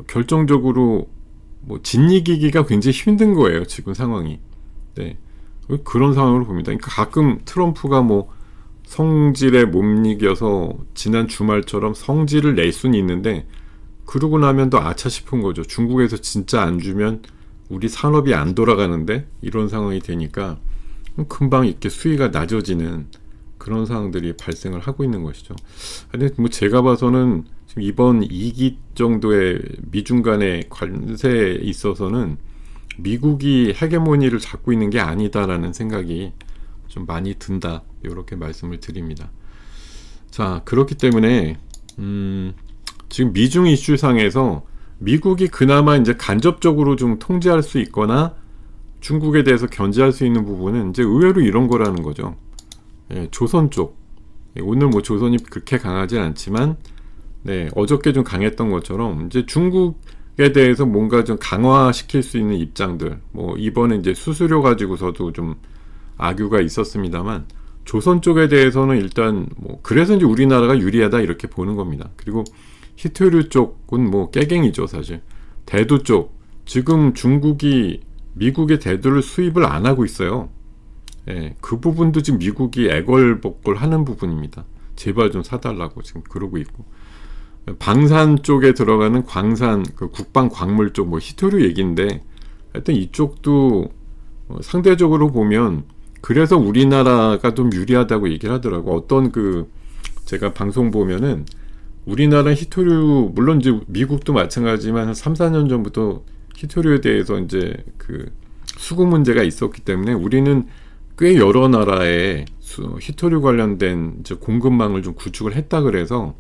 결정적으로 뭐 짓이기기가 굉장히 힘든 거예요. 지금 상황이. 네. 그런 상황으로 봅니다. 그러니까 가끔 트럼프가 뭐 성질에 못 이겨서 지난 주말처럼 성질을 낼 수는 있는데 그러고 나면 또 아차 싶은 거죠. 중국에서 진짜 안 주면 우리 산업이 안 돌아가는데 이런 상황이 되니까 금방 이렇게 수위가 낮아지는 그런 상황들이 발생을 하고 있는 것이죠. 근데 뭐 제가 봐서는 지금 이번 2기 정도의 미중 간의 관세에 있어서는 미국이 헤게모니를 잡고 있는 게 아니다라는 생각이 좀 많이 든다. 이렇게 말씀을 드립니다. 자, 그렇기 때문에 지금 미중 이슈상에서 미국이 그나마 이제 간접적으로 좀 통제할 수 있거나 중국에 대해서 견제할 수 있는 부분은 이제 의외로 이런 거라는 거죠. 조선 쪽. 오늘 뭐 조선이 그렇게 강하진 않지만, 어저께 좀 강했던 것처럼 이제 중국에 대해서 뭔가 좀 강화시킬 수 있는 입장들. 뭐 이번에 이제 수수료 가지고서도 좀 악유가 있었습니다만, 조선 쪽에 대해서는 일단 뭐 그래서 이제 우리나라가 유리하다 이렇게 보는 겁니다. 그리고 히토류 쪽은 뭐 깨갱이죠 사실. 대두 쪽 지금 중국이 미국의 대두를 수입을 안 하고 있어요. 그 부분도 지금 미국이 애걸복걸 하는 부분입니다. 제발 좀 사달라고 지금 그러고 있고, 방산 쪽에 들어가는 광산, 그 국방 광물 쪽 뭐 히토류 얘기인데 하여튼 이쪽도 상대적으로 보면 그래서 우리나라가 좀 유리하다고 얘기를 하더라고. 어떤 그 제가 방송 보면은 우리나라 히토류, 물론 이제 미국도 마찬가지지만 한 3-4년 전부터 히토류에 대해서 이제 그 수급 문제가 있었기 때문에 우리는 꽤 여러 나라에 히토류 관련된 이제 공급망을 좀 구축을 했다 그래서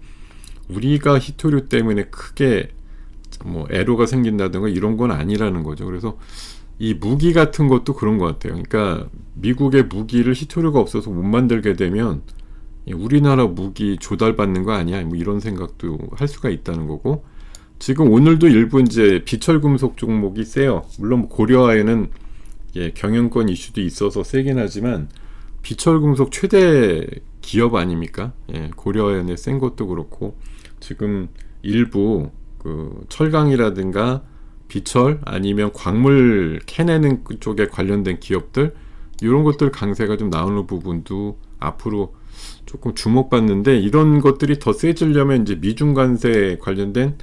우리가 히토류 때문에 크게 뭐 애로가 생긴다든가 이런 건 아니라는 거죠. 그래서 이 무기 같은 것도 그런 것 같아요. 그러니까 미국의 무기를 히토류가 없어서 못 만들게 되면 우리나라 무기 조달받는 거 아니야? 뭐 이런 생각도 할 수가 있다는 거고, 지금 오늘도 일부 이제 비철금속 종목이 세요. 물론 고려아연은 경영권 이슈도 있어서 세긴 하지만 비철금속 최대 기업 아닙니까? 고려아연의 센 것도 그렇고 지금 일부 그 철강이라든가 비철 아니면 광물 캐내는 쪽에 관련된 기업들 이런 것들 강세가 좀 나오는 부분도 앞으로 조금 주목받는데, 이런 것들이 더 세지려면 이제 미중 관세 관련된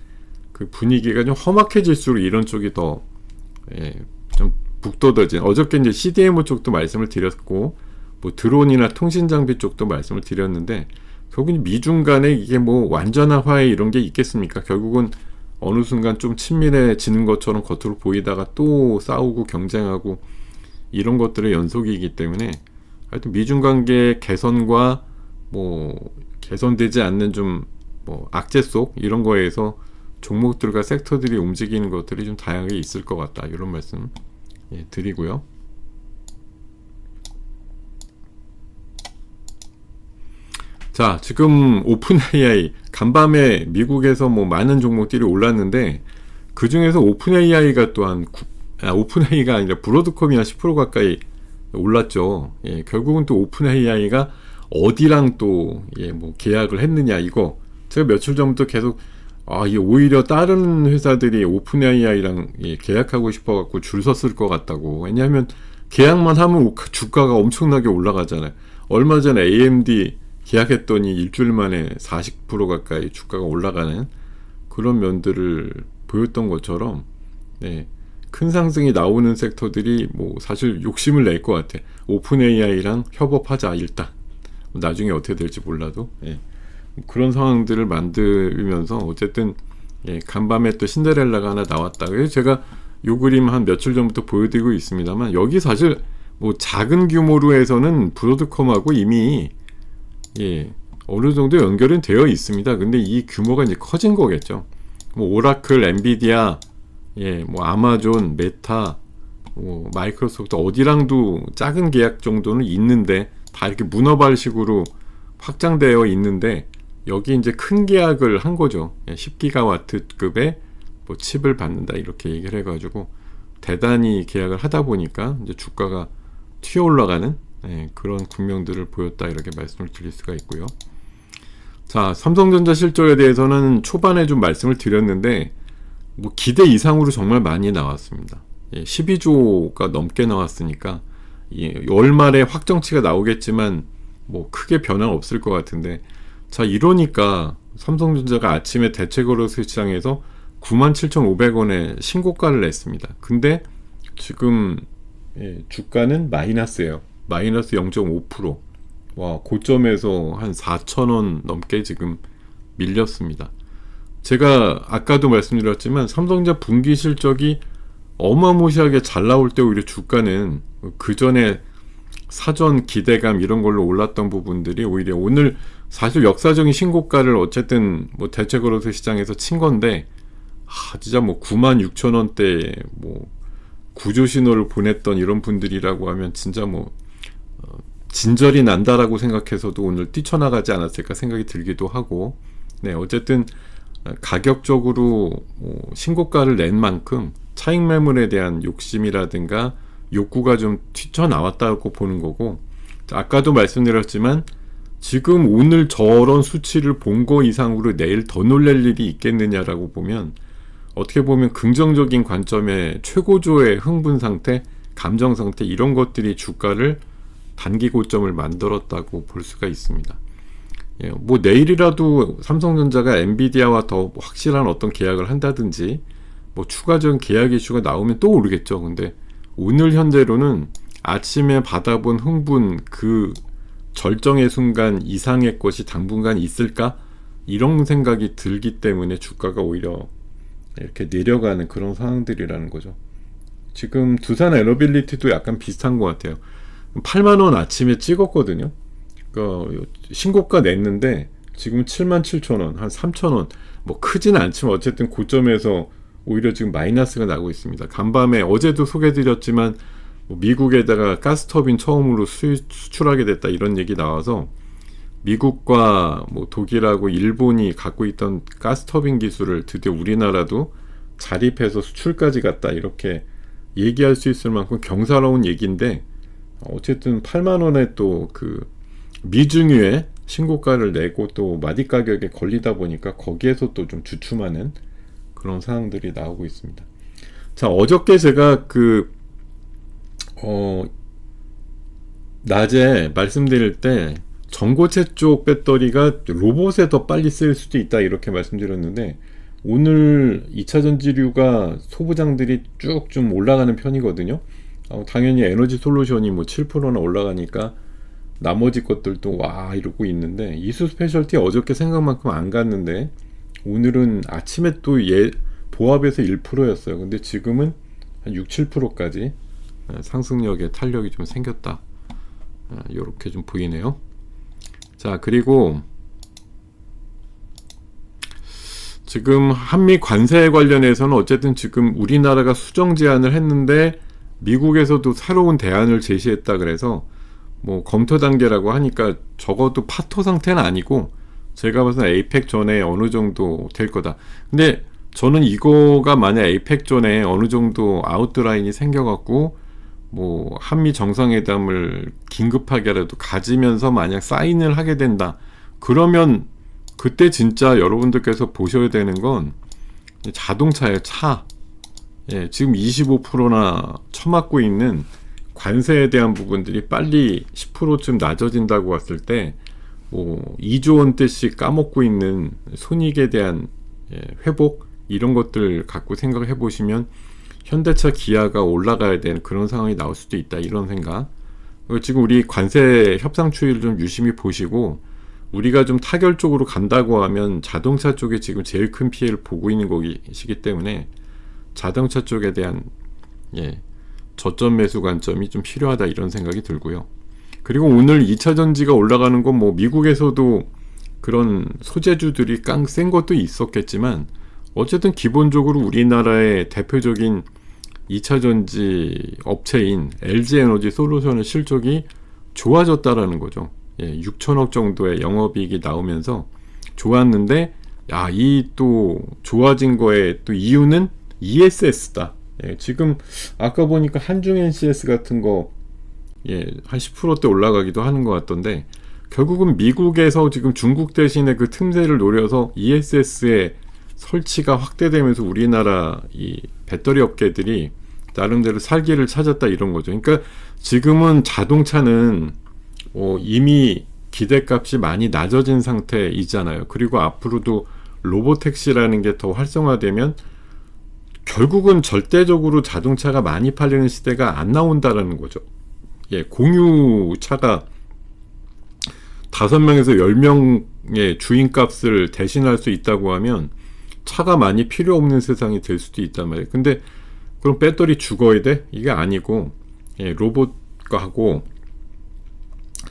그 분위기가 좀 험악해질수록 이런 쪽이 더 좀 북돋아진. 어저께 이제 CDMO 쪽도 말씀을 드렸고 뭐 드론이나 통신 장비 쪽도 말씀을 드렸는데, 결국은 미중 간에 이게 뭐 완전한 화해 이런 게 있겠습니까? 결국은 어느 순간 좀 친밀해지는 것처럼 겉으로 보이다가 또 싸우고 경쟁하고 이런 것들의 연속이기 때문에 하여튼 미중 관계 개선과 뭐 개선되지 않는 좀 뭐 악재 속 이런 거에서 종목들과 섹터들이 움직이는 것들이 좀 다양하게 있을 것 같다, 이런 말씀 드리고요. 자, 지금 오픈 AI 간밤에 미국에서 뭐 많은 종목들이 올랐는데, 그 중에서 오픈 AI가 또한 오픈 AI가 아니라 브로드컴이나 10% 가까이 올랐죠. 결국은 또 오픈 AI가 어디랑 또 뭐 계약을 했느냐, 이거 제가 며칠 전부터 계속 이게 오히려 다른 회사들이 오픈 AI랑 계약하고 싶어갖고 줄 섰을 것 같다고. 왜냐하면 계약만 하면 주가가 엄청나게 올라가잖아요. 얼마 전에 AMD 계약했더니 일주일 만에 40% 가까이 주가가 올라가는 그런 면들을 보였던 것처럼, 큰 상승이 나오는 섹터들이 뭐 사실 욕심을 낼 것 같아. 오픈 AI랑 협업하자, 일단. 나중에 어떻게 될지 몰라도. 그런 상황들을 만들면서 어쨌든 간밤에 또 신데렐라가 하나 나왔다. 그래서 제가 요 그림 한 며칠 전부터 보여드리고 있습니다만, 여기 사실 뭐 작은 규모로 해서는 브로드컴하고 이미 어느 정도 연결은 되어 있습니다. 근데 이 규모가 이제 커진 거겠죠. 뭐 오라클, 엔비디아, 뭐 아마존, 메타, 뭐 마이크로소프트 어디랑도 작은 계약 정도는 있는데 다 이렇게 문어발식으로 확장되어 있는데, 여기 이제 큰 계약을 한 거죠. 10기가와트급의 뭐 칩을 받는다, 이렇게 얘기를 해가지고 대단히 계약을 하다 보니까 이제 주가가 튀어 올라가는 그런 국면들을 보였다, 이렇게 말씀을 드릴 수가 있고요. 자, 삼성전자 실적에 대해서는 초반에 좀 말씀을 드렸는데 뭐 기대 이상으로 정말 많이 나왔습니다. 12조가 넘게 나왔으니까 월말에 확정치가 나오겠지만 뭐 크게 변화는 없을 것 같은데, 자, 이러니까 삼성전자가 아침에 대체거래소 시장에서 97,500원에 신고가를 냈습니다. 근데 지금 주가는 마이너스예요. 마이너스 0.5%. 와, 고점에서 한 4,000원 넘게 지금 밀렸습니다. 제가 아까도 말씀드렸지만 삼성전자 분기 실적이 어마무시하게 잘 나올 때 오히려 주가는 그 전에 사전 기대감 이런 걸로 올랐던 부분들이 오히려 오늘 사실 역사적인 신고가를 어쨌든 뭐 대체거래소 시장에서 친 건데, 진짜 뭐 96,000원대 뭐 구조 신호를 보냈던 이런 분들이라고 하면 진짜 뭐 진절이 난다라고 생각해서도 오늘 뛰쳐나가지 않았을까 생각이 들기도 하고, 어쨌든 가격적으로 뭐 신고가를 낸 만큼 차익 매물에 대한 욕심이라든가 욕구가 좀 튀쳐나왔다고 보는 거고, 아까도 말씀드렸지만 지금 오늘 저런 수치를 본 거 이상으로 내일 더 놀랄 일이 있겠느냐라고 보면, 어떻게 보면 긍정적인 관점의 최고조의 흥분 상태, 감정 상태, 이런 것들이 주가를 단기 고점을 만들었다고 볼 수가 있습니다. 뭐 내일이라도 삼성전자가 엔비디아와 더 확실한 어떤 계약을 한다든지 뭐 추가적인 계약 이슈가 나오면 또 오르겠죠. 근데 오늘 현재로는 아침에 받아본 흥분, 그 절정의 순간 이상의 것이 당분간 있을까? 이런 생각이 들기 때문에 주가가 오히려 이렇게 내려가는 그런 상황들이라는 거죠. 지금 두산 에너빌리티도 약간 비슷한 것 같아요. 8만원 아침에 찍었거든요. 그러니까 신고가 냈는데 지금 77,000원, 한 3,000원, 뭐 크진 않지만 어쨌든 고점에서 오히려 지금 마이너스가 나고 있습니다. 간밤에 어제도 소개드렸지만 뭐 미국에다가 가스터빈 처음으로 수출하게 됐다, 이런 얘기 나와서 미국과 뭐 독일하고 일본이 갖고 있던 가스터빈 기술을 드디어 우리나라도 자립해서 수출까지 갔다, 이렇게 얘기할 수 있을 만큼 경사로운 얘기인데, 어쨌든 8만 원에 또 그 미중유의 신고가를 내고 또 마디 가격에 걸리다 보니까 거기에서 또 좀 주춤하는 그런 상황들이 나오고 있습니다. 자, 어저께 제가 낮에 말씀드릴 때 전고체 쪽 배터리가 로봇에 더 빨리 쓰일 수도 있다, 이렇게 말씀드렸는데, 오늘 2차 전지류가 소부장들이 쭉 좀 올라가는 편이거든요. 당연히 에너지 솔루션이 뭐 7%나 올라가니까 나머지 것들도 와 이러고 있는데, 이수 스페셜티 어저께 생각만큼 안 갔는데 오늘은 아침에 또 보합에서 1%였어요. 근데 지금은 한 6, 7%까지 상승력에 탄력이 좀 생겼다, 이렇게 좀 보이네요. 자, 그리고 지금 한미 관세 관련해서는 어쨌든 지금 우리나라가 수정 제안을 했는데 미국에서도 새로운 대안을 제시했다 그래서 뭐 검토 단계라고 하니까 적어도 파토 상태는 아니고 제가 봐서 에이펙 전에 어느 정도 될 거다. 근데 저는 이거가 만약 에이펙 전에 어느 정도 아웃라인이 생겨갖고 뭐 한미 정상회담을 긴급하게라도 가지면서 만약 사인을 하게 된다, 그러면 그때 진짜 여러분들께서 보셔야 되는 건 자동차예요. 차. 예, 지금 25%나 처맞고 있는 관세에 대한 부분들이 빨리 10%쯤 낮아진다고 봤을 때, 뭐 2조 원대씩 까먹고 있는 손익에 대한 회복, 이런 것들 갖고 생각을 해보시면 현대차, 기아가 올라가야 되는 그런 상황이 나올 수도 있다, 이런 생각. 지금 우리 관세 협상 추이를 좀 유심히 보시고, 우리가 좀 타결적으로 간다고 하면 자동차 쪽에 지금 제일 큰 피해를 보고 있는 것이기 때문에 자동차 쪽에 대한 저점 매수 관점이 좀 필요하다, 이런 생각이 들고요. 그리고 오늘 2차 전지가 올라가는 건 뭐 미국에서도 그런 소재주들이 센 것도 있었겠지만, 어쨌든 기본적으로 우리나라의 대표적인 2차 전지 업체인 LG에너지 솔루션의 실적이 좋아졌다라는 거죠. 6천억 정도의 영업이익이 나오면서 좋았는데, 이 또 좋아진 거에 또 이유는 ESS다. 지금 아까 보니까 한중 NCS 같은 거 한 10%대 올라가기도 하는 것 같던데, 결국은 미국에서 지금 중국 대신에 그 틈새를 노려서 ESS의 설치가 확대되면서 우리나라 이 배터리 업계들이 나름대로 살기를 찾았다, 이런 거죠. 그러니까 지금은 자동차는 이미 기대값이 많이 낮아진 상태이잖아요. 그리고 앞으로도 로보택시라는 게 더 활성화되면 결국은 절대적으로 자동차가 많이 팔리는 시대가 안 나온다라는 거죠. 공유차가 5명에서 10명의 주인값을 대신할 수 있다고 하면 차가 많이 필요 없는 세상이 될 수도 있단 말이에요. 근데 그럼 배터리 죽어야 돼? 이게 아니고 로봇하고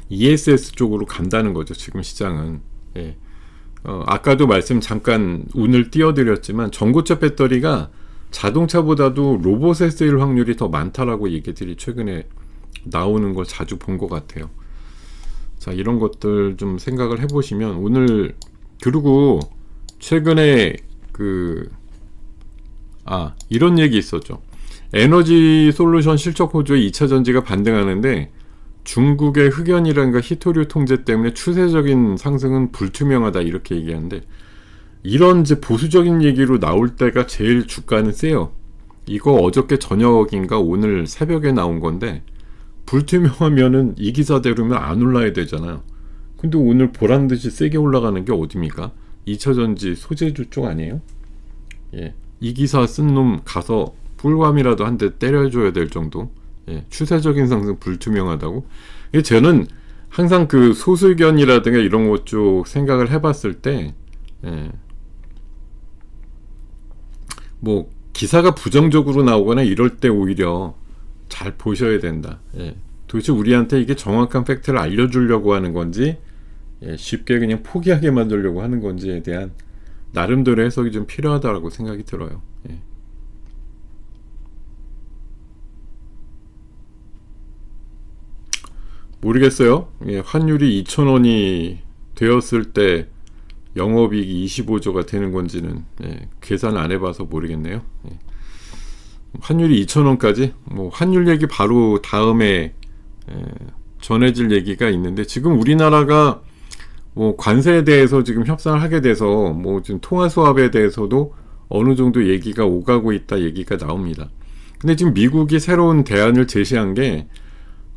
ESS 쪽으로 간다는 거죠, 지금 시장은. 아까도 말씀 잠깐 운을 띄워드렸지만 전고체 배터리가 자동차보다도 로봇에 쓰일 확률이 더 많다라고 얘기들이 최근에 나오는 걸 자주 본 것 같아요. 자, 이런 것들 좀 생각을 해보시면 오늘, 그리고 최근에 이런 얘기 있었죠. 에너지 솔루션 실적 호조에 2차 전지가 반등하는데 중국의 흑연이라든가 히토류 통제 때문에 추세적인 상승은 불투명하다, 이렇게 얘기하는데, 이런 이제 보수적인 얘기로 나올 때가 제일 주가는 세요. 이거 어저께 저녁인가 오늘 새벽에 나온 건데, 불투명하면은 이 기사대로면 안 올라야 되잖아요. 근데 오늘 보란듯이 세게 올라가는 게 어딥니까? 2차전지 소재주 쪽 아니에요? 이 기사 쓴 놈 가서 뿔감이라도 한 대 때려줘야 될 정도. 추세적인 상승 불투명하다고. 저는 항상 그 소수견이라든가 이런 것 쪽 생각을 해봤을 때, 뭐 기사가 부정적으로 나오거나 이럴 때 오히려 잘 보셔야 된다. 도대체 우리한테 이게 정확한 팩트를 알려주려고 하는 건지, 쉽게 그냥 포기하게 만들려고 하는 건지에 대한 나름대로 해석이 좀 필요하다고 생각이 들어요. 모르겠어요. 환율이 2,000원이 되었을 때 영업이익이 25조가 되는 건지는 계산을 안 해봐서 모르겠네요. 환율이 2,000원까지 뭐 환율 얘기 바로 다음에 전해질 얘기가 있는데, 지금 우리나라가 뭐 관세에 대해서 지금 협상을 하게 돼서 뭐 지금 통화 수합에 대해서도 어느 정도 얘기가 오가고 있다 얘기가 나옵니다. 근데 지금 미국이 새로운 대안을 제시한 게,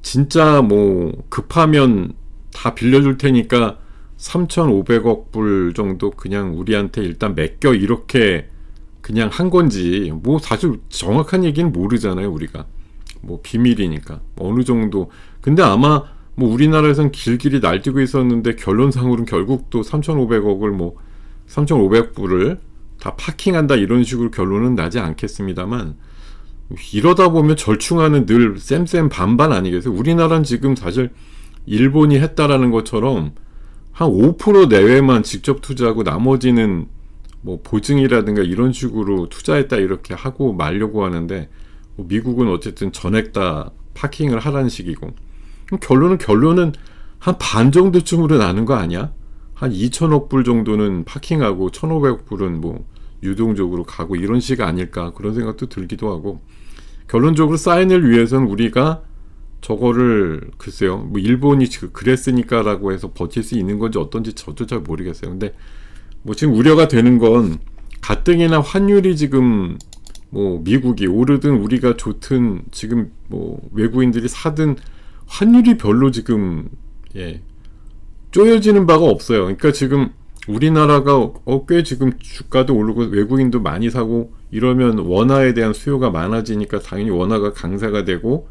진짜 뭐 급하면 다 빌려줄 테니까 3,500억 불 정도 그냥 우리한테 일단 맡겨, 이렇게 그냥 한 건지, 뭐 사실 정확한 얘기는 모르잖아요. 우리가 뭐 비밀이니까 어느 정도. 근데 아마 뭐 우리나라에선 길길이 날뛰고 있었는데 결론상으로는 결국 또 3,500억을 뭐 3,500불을 다 파킹한다 이런 식으로 결론은 나지 않겠습니다만, 이러다 보면 절충하는 늘 쌤쌤 반반 아니겠어요? 우리나라는 지금 사실 일본이 했다라는 것처럼 한 5% 내외만 직접 투자하고 나머지는 뭐 보증이라든가 이런 식으로 투자했다 이렇게 하고 말려고 하는데, 뭐 미국은 어쨌든 전액 다 파킹을 하라는 식이고, 그럼 결론은 한 반 정도쯤으로 나는 거 아니야? 한 2천억 불 정도는 파킹하고 1,500억 불은 뭐 유동적으로 가고 이런 식 아닐까, 그런 생각도 들기도 하고, 결론적으로 사인을 위해서는 우리가 저거를 글쎄요, 뭐 일본이 그랬으니까 라고 해서 버틸 수 있는 건지 어떤지 저도 잘 모르겠어요. 근데 뭐 지금 우려가 되는 건, 가뜩이나 환율이 지금 뭐 미국이 오르든 우리가 좋든 지금 뭐 외국인들이 사든 환율이 별로 지금 쪼여지는 바가 없어요. 그러니까 지금 우리나라가 꽤 지금 주가도 오르고 외국인도 많이 사고 이러면 원화에 대한 수요가 많아지니까 당연히 원화가 강세가 되고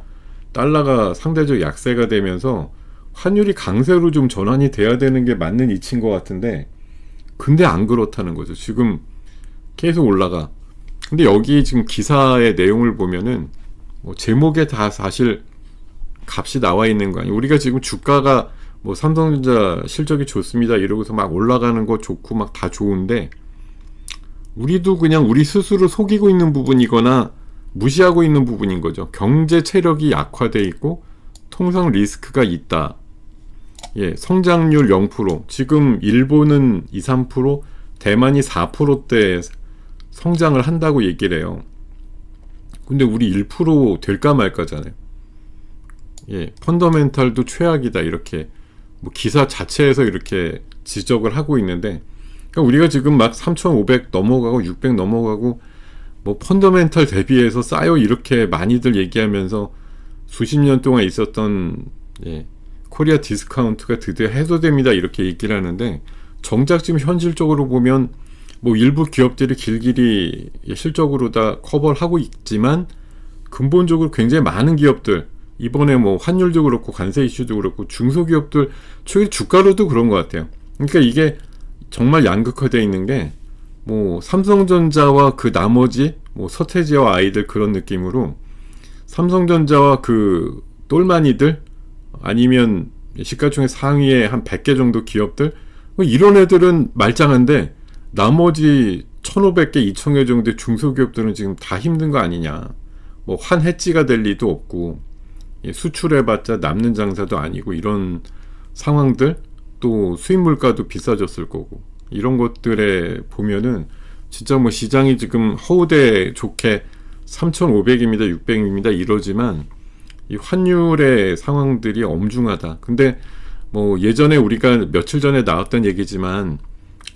달러가 상대적 약세가 되면서 환율이 강세로 좀 전환이 돼야 되는 게 맞는 이치인 것 같은데, 근데 안 그렇다는 거죠. 지금 계속 올라가. 근데 여기 지금 기사의 내용을 보면은 뭐 제목에 다 사실 값이 나와 있는 거 아니에요. 우리가 지금 주가가 뭐 삼성전자 실적이 좋습니다 이러고서 막 올라가는 거 좋고 막 다 좋은데, 우리도 그냥 우리 스스로 속이고 있는 부분이거나 무시하고 있는 부분인 거죠. 경제 체력이 약화돼 있고 통상 리스크가 있다. 성장률 0%, 지금 일본은 2, 3%, 대만이 4%대 성장을 한다고 얘기를 해요. 근데 우리 1% 될까 말까잖아요. 펀더멘탈도 최악이다 이렇게 뭐 기사 자체에서 이렇게 지적을 하고 있는데, 그러니까 우리가 지금 막 3,500 넘어가고 600 넘어가고 뭐 펀더멘탈 대비해서 쌓여 이렇게 많이들 얘기하면서 수십 년 동안 있었던 코리아 디스카운트가 드디어 해소됩니다 이렇게 얘기를 하는데, 정작 지금 현실적으로 보면 뭐 일부 기업들이 길길이 실적으로 다 커버를 하고 있지만, 근본적으로 굉장히 많은 기업들, 이번에 뭐 환율도 그렇고 관세 이슈도 그렇고 중소기업들 주가로도 그런 것 같아요. 그러니까 이게 정말 양극화되어 있는 게, 뭐 삼성전자와 그 나머지 뭐 서태지와 아이들 그런 느낌으로, 삼성전자와 그 똘마니들 아니면 시가총액 상위에 한 100개 정도 기업들, 뭐 이런 애들은 말짱한데 나머지 1,500개, 2,000개 정도의 중소기업들은 지금 다 힘든 거 아니냐. 뭐 환해지가 될 리도 없고 수출해봤자 남는 장사도 아니고 이런 상황들, 또 수입 물가도 비싸졌을 거고, 이런 것들에 보면은 진짜 뭐 시장이 지금 허우대 좋게 3,500입니다 600입니다 이러지만 이 환율의 상황들이 엄중하다. 근데 뭐 예전에 우리가 며칠 전에 나왔던 얘기지만,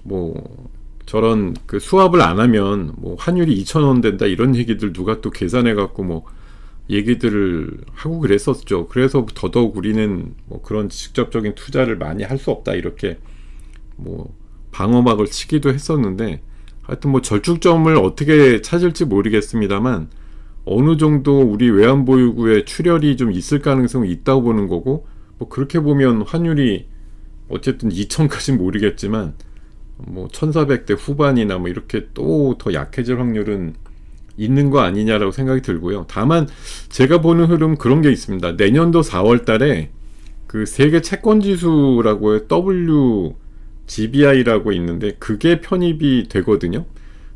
뭐 저런 그 수합을 안 하면 뭐 환율이 2,000원 된다 이런 얘기들 누가 또 계산해 갖고 뭐 얘기들을 하고 그랬었죠. 그래서 더더욱 우리는 뭐 그런 직접적인 투자를 많이 할 수 없다 이렇게 뭐 방어막을 치기도 했었는데, 하여튼 뭐 절충점을 어떻게 찾을지 모르겠습니다만 어느 정도 우리 외환보유고에 출혈이 좀 있을 가능성이 있다고 보는 거고, 뭐 그렇게 보면 환율이 어쨌든 2,000까지는 모르겠지만 뭐 1,400대 후반이나 뭐 이렇게 또 더 약해질 확률은 있는 거 아니냐라고 생각이 들고요. 다만 제가 보는 흐름 그런 게 있습니다. 내년도 4월 달에 그 세계 채권 지수라고 해요. WGBI라고 있는데 그게 편입이 되거든요.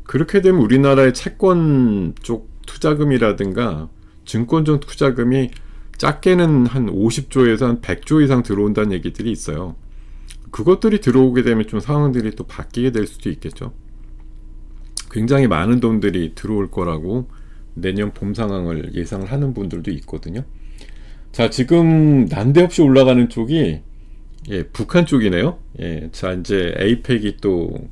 그렇게 되면 우리나라의 채권 쪽 투자금이라든가 증권 쪽 투자금이 작게는 한 50조에서 한 100조 이상 들어온다는 얘기들이 있어요. 그것들이 들어오게 되면 좀 상황들이 또 바뀌게 될 수도 있겠죠. 굉장히 많은 돈들이 들어올 거라고 내년 봄 상황을 예상을 하는 분들도 있거든요. 자, 지금 난데없이 올라가는 쪽이 북한 쪽이네요. 자, 이제 에이펙이 또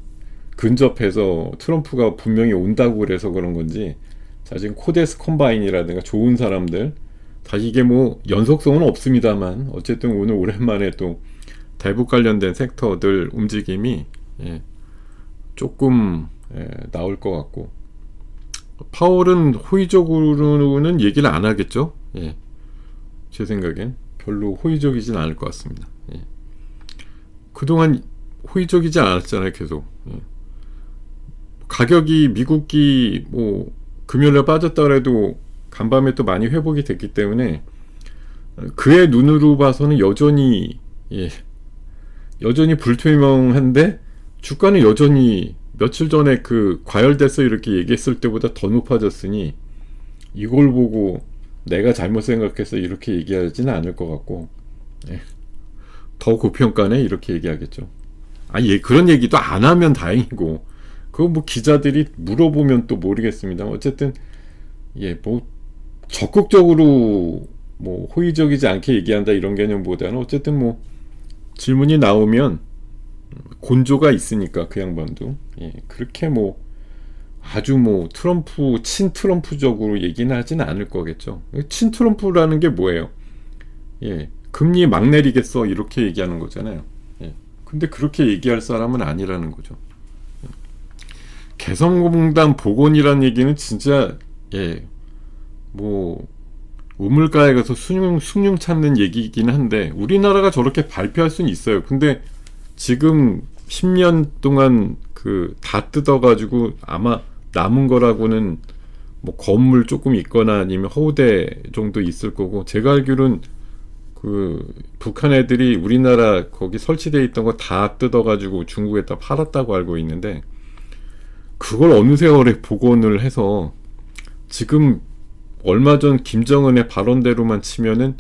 근접해서 트럼프가 분명히 온다고 그래서 그런 건지, 자, 지금 코데스 컴바인이라든가 좋은 사람들, 사실 이게 뭐 연속성은 없습니다만 어쨌든 오늘 오랜만에 또 대북 관련된 섹터들 움직임이 조금 나올 것 같고, 파월은 호의적으로는 얘기를 안 하겠죠. 제 생각엔 별로 호의적이진 않을 것 같습니다. 그동안 호의적이지 않았잖아요, 계속. 가격이 미국이 뭐 금요일에 빠졌다 그래도 간밤에 또 많이 회복이 됐기 때문에 그의 눈으로 봐서는 여전히 불투명한데, 주가는 여전히 며칠 전에 그 과열됐어 이렇게 얘기했을 때보다 더 높아졌으니 이걸 보고 내가 잘못 생각해서 이렇게 얘기하지는 않을 것 같고, 더 고평가네 이렇게 얘기하겠죠. 그런 얘기도 안 하면 다행이고, 그거 뭐 기자들이 물어보면 또 모르겠습니다. 어쨌든 뭐 적극적으로 뭐 호의적이지 않게 얘기한다 이런 개념보다는 어쨌든 뭐 질문이 나오면 곤조가 있으니까 그 양반도 그렇게 뭐 아주 뭐 친트럼프적으로 얘기는 하지는 않을 거겠죠. 친트럼프라는 게 뭐예요? 금리 막 내리겠어 이렇게 얘기하는 거잖아요. 근데 그렇게 얘기할 사람은 아니라는 거죠. 개성공단 복원이라는 얘기는 진짜 뭐 우물가에 가서 숭늉 찾는 얘기이긴 한데, 우리나라가 저렇게 발표할 수는 있어요. 근데 지금 10년 동안 그 다 뜯어가지고 아마 남은 거라고는 뭐 건물 조금 있거나 아니면 허우대 정도 있을 거고, 제가 알기로는 그 북한 애들이 우리나라 거기 설치되어 있던 거 다 뜯어가지고 중국에다 팔았다고 알고 있는데, 그걸 어느 세월에 복원을 해서 지금 얼마 전 김정은의 발언대로만 치면은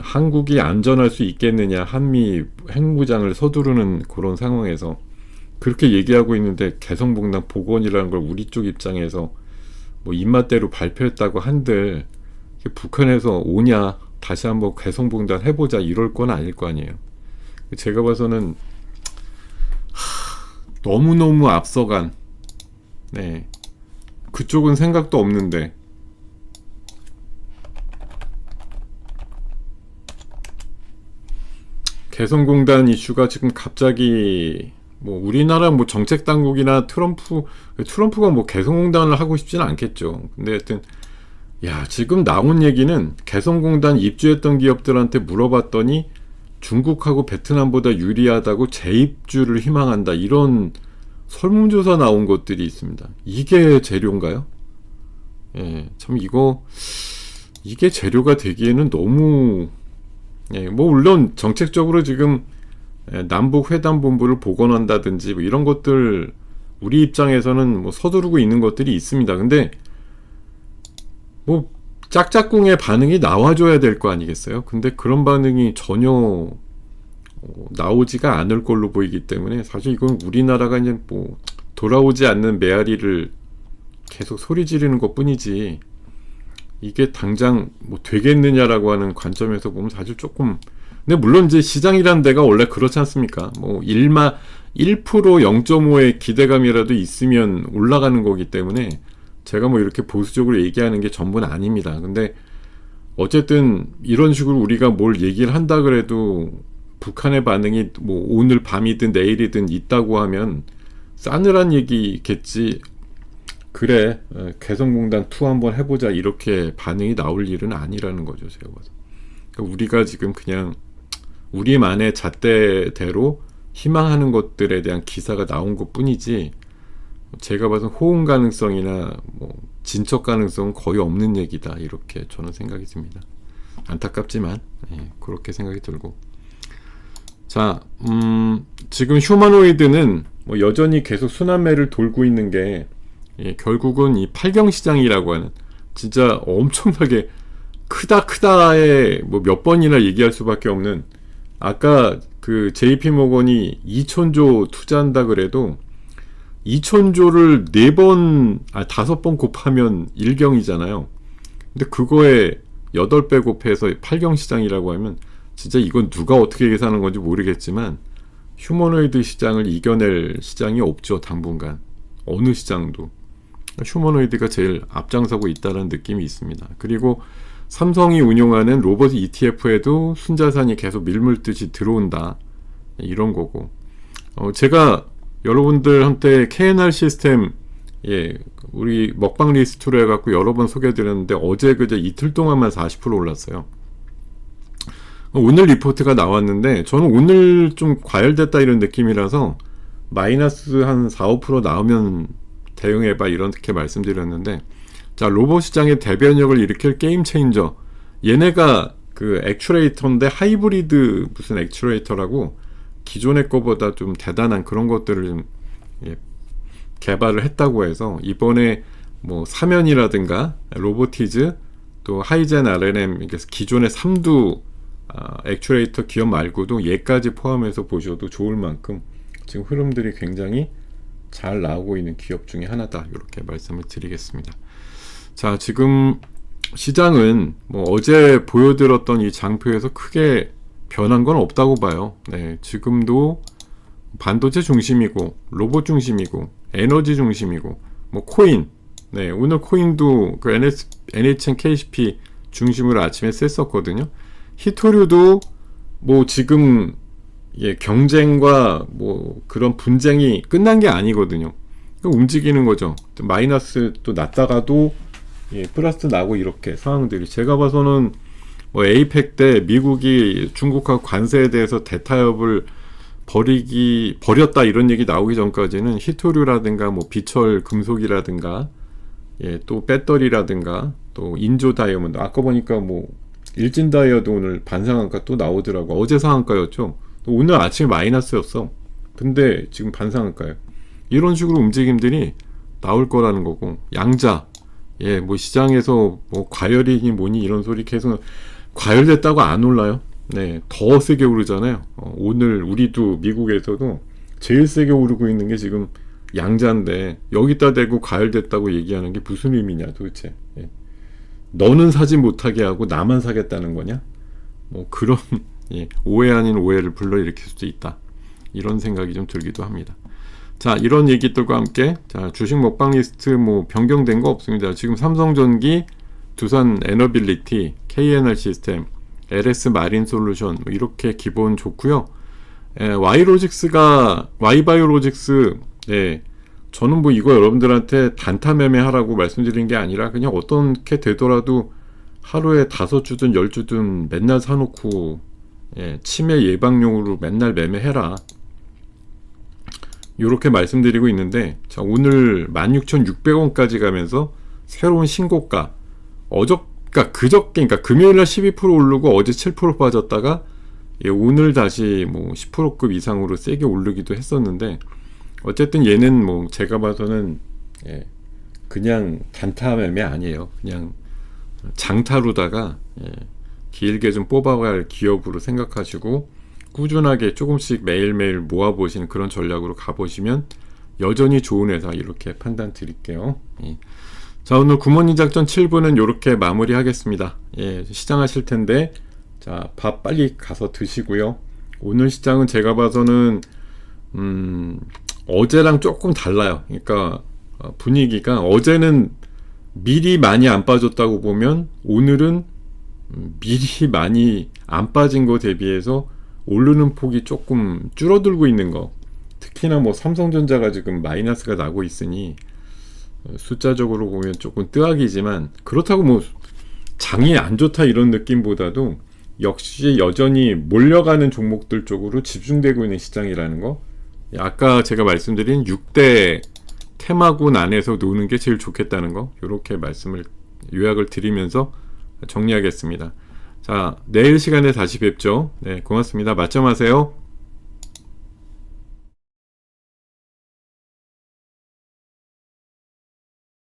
한국이 안전할 수 있겠느냐, 한미 핵무장을 서두르는 그런 상황에서 그렇게 얘기하고 있는데, 개성공단 복원이라는 걸 우리 쪽 입장에서 뭐 입맛대로 발표했다고 한들 북한에서 오냐, 다시 한번 개성공단 해보자 이럴 건 아닐 거 아니에요. 제가 봐서는 너무너무 앞서간, 그쪽은 생각도 없는데 개성공단 이슈가 지금 갑자기 뭐 우리나라 뭐 정책 당국이나 트럼프가 뭐 개성공단을 하고 싶지는 않겠죠. 근데 하여튼 지금 나온 얘기는 개성공단 입주했던 기업들한테 물어봤더니 중국하고 베트남보다 유리하다고 재입주를 희망한다, 이런 설문조사 나온 것들이 있습니다. 이게 재료인가요? 참 이게 재료가 되기에는 너무 뭐 물론 정책적으로 지금 남북 회담 본부를 복원한다든지 뭐 이런 것들 우리 입장에서는 뭐 서두르고 있는 것들이 있습니다. 근데 뭐 짝짝꿍의 반응이 나와줘야 될 거 아니겠어요? 근데 그런 반응이 전혀 나오지가 않을 걸로 보이기 때문에, 사실 이건 우리나라가 이제 뭐 돌아오지 않는 메아리를 계속 소리 지르는 것 뿐이지, 이게 당장 뭐 되겠느냐라고 하는 관점에서 보면 사실 조금, 근데 물론 이제 시장이라는 데가 원래 그렇지 않습니까? 뭐 1% 0.5의 기대감이라도 있으면 올라가는 거기 때문에 제가 뭐 이렇게 보수적으로 얘기하는 게 전부는 아닙니다. 근데 어쨌든 이런 식으로 우리가 뭘 얘기를 한다 그래도 북한의 반응이 뭐 오늘 밤이든 내일이든 있다고 하면 싸늘한 얘기겠지, 그래 개성공단 투 한번 해보자 이렇게 반응이 나올 일은 아니라는 거죠, 제가 봐서. 그러니까 우리가 지금 그냥 우리만의 잣대대로 희망하는 것들에 대한 기사가 나온 것 뿐이지, 제가 봐서 호응 가능성이나 뭐 진척 가능성은 거의 없는 얘기다, 이렇게 저는 생각이 듭니다. 안타깝지만 그렇게 생각이 들고, 자, 지금 휴머노이드는 뭐 여전히 계속 순환매를 돌고 있는 게, 결국은 이 팔경시장이라고 하는 진짜 엄청나게 크다에 뭐 몇 번이나 얘기할 수밖에 없는, 아까 그 JP모건이 2천조 투자한다 그래도 2천조를 4번, 5번 곱하면 1경이잖아요. 근데 그거에 8배 곱해서 8경 시장이라고 하면 진짜 이건 누가 어떻게 계산하는 건지 모르겠지만 휴머노이드 시장을 이겨낼 시장이 없죠. 당분간. 어느 시장도. 휴머노이드가 제일 앞장서고 있다는 느낌이 있습니다. 그리고 삼성이 운용하는 로봇 ETF에도 순자산이 계속 밀물듯이 들어온다. 이런 거고. 제가 여러분들한테 KNR 시스템, 우리 먹방 리스트로 해갖고 여러 번 소개해드렸는데 어제 그제 이틀 동안만 40% 올랐어요. 오늘 리포트가 나왔는데 저는 오늘 좀 과열됐다 이런 느낌이라서 마이너스 한 4~5% 나오면 대응해봐 이렇게 말씀드렸는데, 자, 로봇 시장의 대변력을 일으킬 게임 체인저, 얘네가 그 액추레이터인데 하이브리드 무슨 액추레이터라고 기존의 거보다 좀 대단한 그런 것들을 좀 개발을 했다고 해서 이번에 뭐 사면이라든가 로보티즈 또 하이젠 RNM, 기존의 3두 액추레이터 기업 말고도 얘까지 포함해서 보셔도 좋을 만큼 지금 흐름들이 굉장히 잘 나오고 있는 기업 중에 하나다, 이렇게 말씀을 드리겠습니다. 자, 지금 시장은 뭐 어제 보여드렸던 이 장표에서 크게 변한 건 없다고 봐요. 네, 지금도 반도체 중심이고 로봇 중심이고 에너지 중심이고 뭐 코인, 네, 오늘 코인도 그 NHN KCP 중심으로 아침에 셌었거든요. 히토류도 뭐 지금 경쟁과 뭐 그런 분쟁이 끝난 게 아니거든요. 움직이는 거죠. 마이너스 또 났다가도 플러스 나고 이렇게 상황들이, 제가 봐서는 뭐 에이펙 때 미국이 중국하고 관세에 대해서 대타협을 버렸다 이런 얘기 나오기 전까지는 히토류라든가 뭐 비철 금속이라든가 또 배터리라든가 또 인조 다이아몬드, 아까 보니까 뭐 일진 다이아도 오늘 반상한가 또 나오더라고. 어제 상한가였죠. 오늘 아침에 마이너스였어. 근데 지금 반상한가요. 이런 식으로 움직임들이 나올 거라는 거고, 양자, 뭐 시장에서 뭐 과열이니 뭐니 이런 소리 계속, 과열됐다고 안 올라요. 네, 더 세게 오르잖아요. 오늘 우리도 미국에서도 제일 세게 오르고 있는 게 지금 양자인데 여기다 대고 과열됐다고 얘기하는 게 무슨 의미냐 도대체. 너는 사지 못하게 하고 나만 사겠다는 거냐? 뭐 그런 오해 아닌 오해를 불러일으킬 수도 있다, 이런 생각이 좀 들기도 합니다. 자, 이런 얘기들과 함께 자, 주식 먹방 리스트 뭐 변경된 거 없습니다. 지금 삼성전기, 두산 에너빌리티, KNR 시스템, LS 마린 솔루션 뭐 이렇게 기본 좋고요. Y바이오로직스, 저는 뭐 이거 여러분들한테 단타 매매하라고 말씀드린 게 아니라 그냥 어떻게 되더라도 하루에 5주든 10주든 맨날 사놓고 치매 예방용으로 맨날 매매해라, 이렇게 말씀드리고 있는데, 자, 오늘 16,600원까지 가면서 새로운 신고가, 그저께 금요일날 12% 오르고 어제 7% 빠졌다가 오늘 다시 뭐 10%급 이상으로 세게 오르기도 했었는데, 어쨌든 얘는 뭐 제가 봐서는 그냥 단타 매매 아니에요. 그냥 장타로다가 길게 좀 뽑아갈 기업으로 생각하시고 꾸준하게 조금씩 매일매일 모아보시는 그런 전략으로 가보시면 여전히 좋은 회사, 이렇게 판단 드릴게요. 자, 오늘 굿모닝 작전 7부는 이렇게 마무리 하겠습니다. 시장 하실 텐데, 자, 밥 빨리 가서 드시고요. 오늘 시장은 제가 봐서는 어제랑 조금 달라요. 그러니까 분위기가, 어제는 미리 많이 안 빠졌다고 보면 오늘은 미리 많이 안 빠진 거 대비해서 오르는 폭이 조금 줄어들고 있는 거. 특히나 뭐 삼성전자가 지금 마이너스가 나고 있으니 숫자적으로 보면 조금 뜨악이지만, 그렇다고 뭐 장이 안 좋다 이런 느낌보다도 역시 여전히 몰려가는 종목들 쪽으로 집중되고 있는 시장이라는 거. 아까 제가 말씀드린 6대 테마군 안에서 노는 게 제일 좋겠다는 거, 이렇게 요약을 드리면서 정리하겠습니다. 자, 내일 시간에 다시 뵙죠. 네, 고맙습니다. 맞점하세요.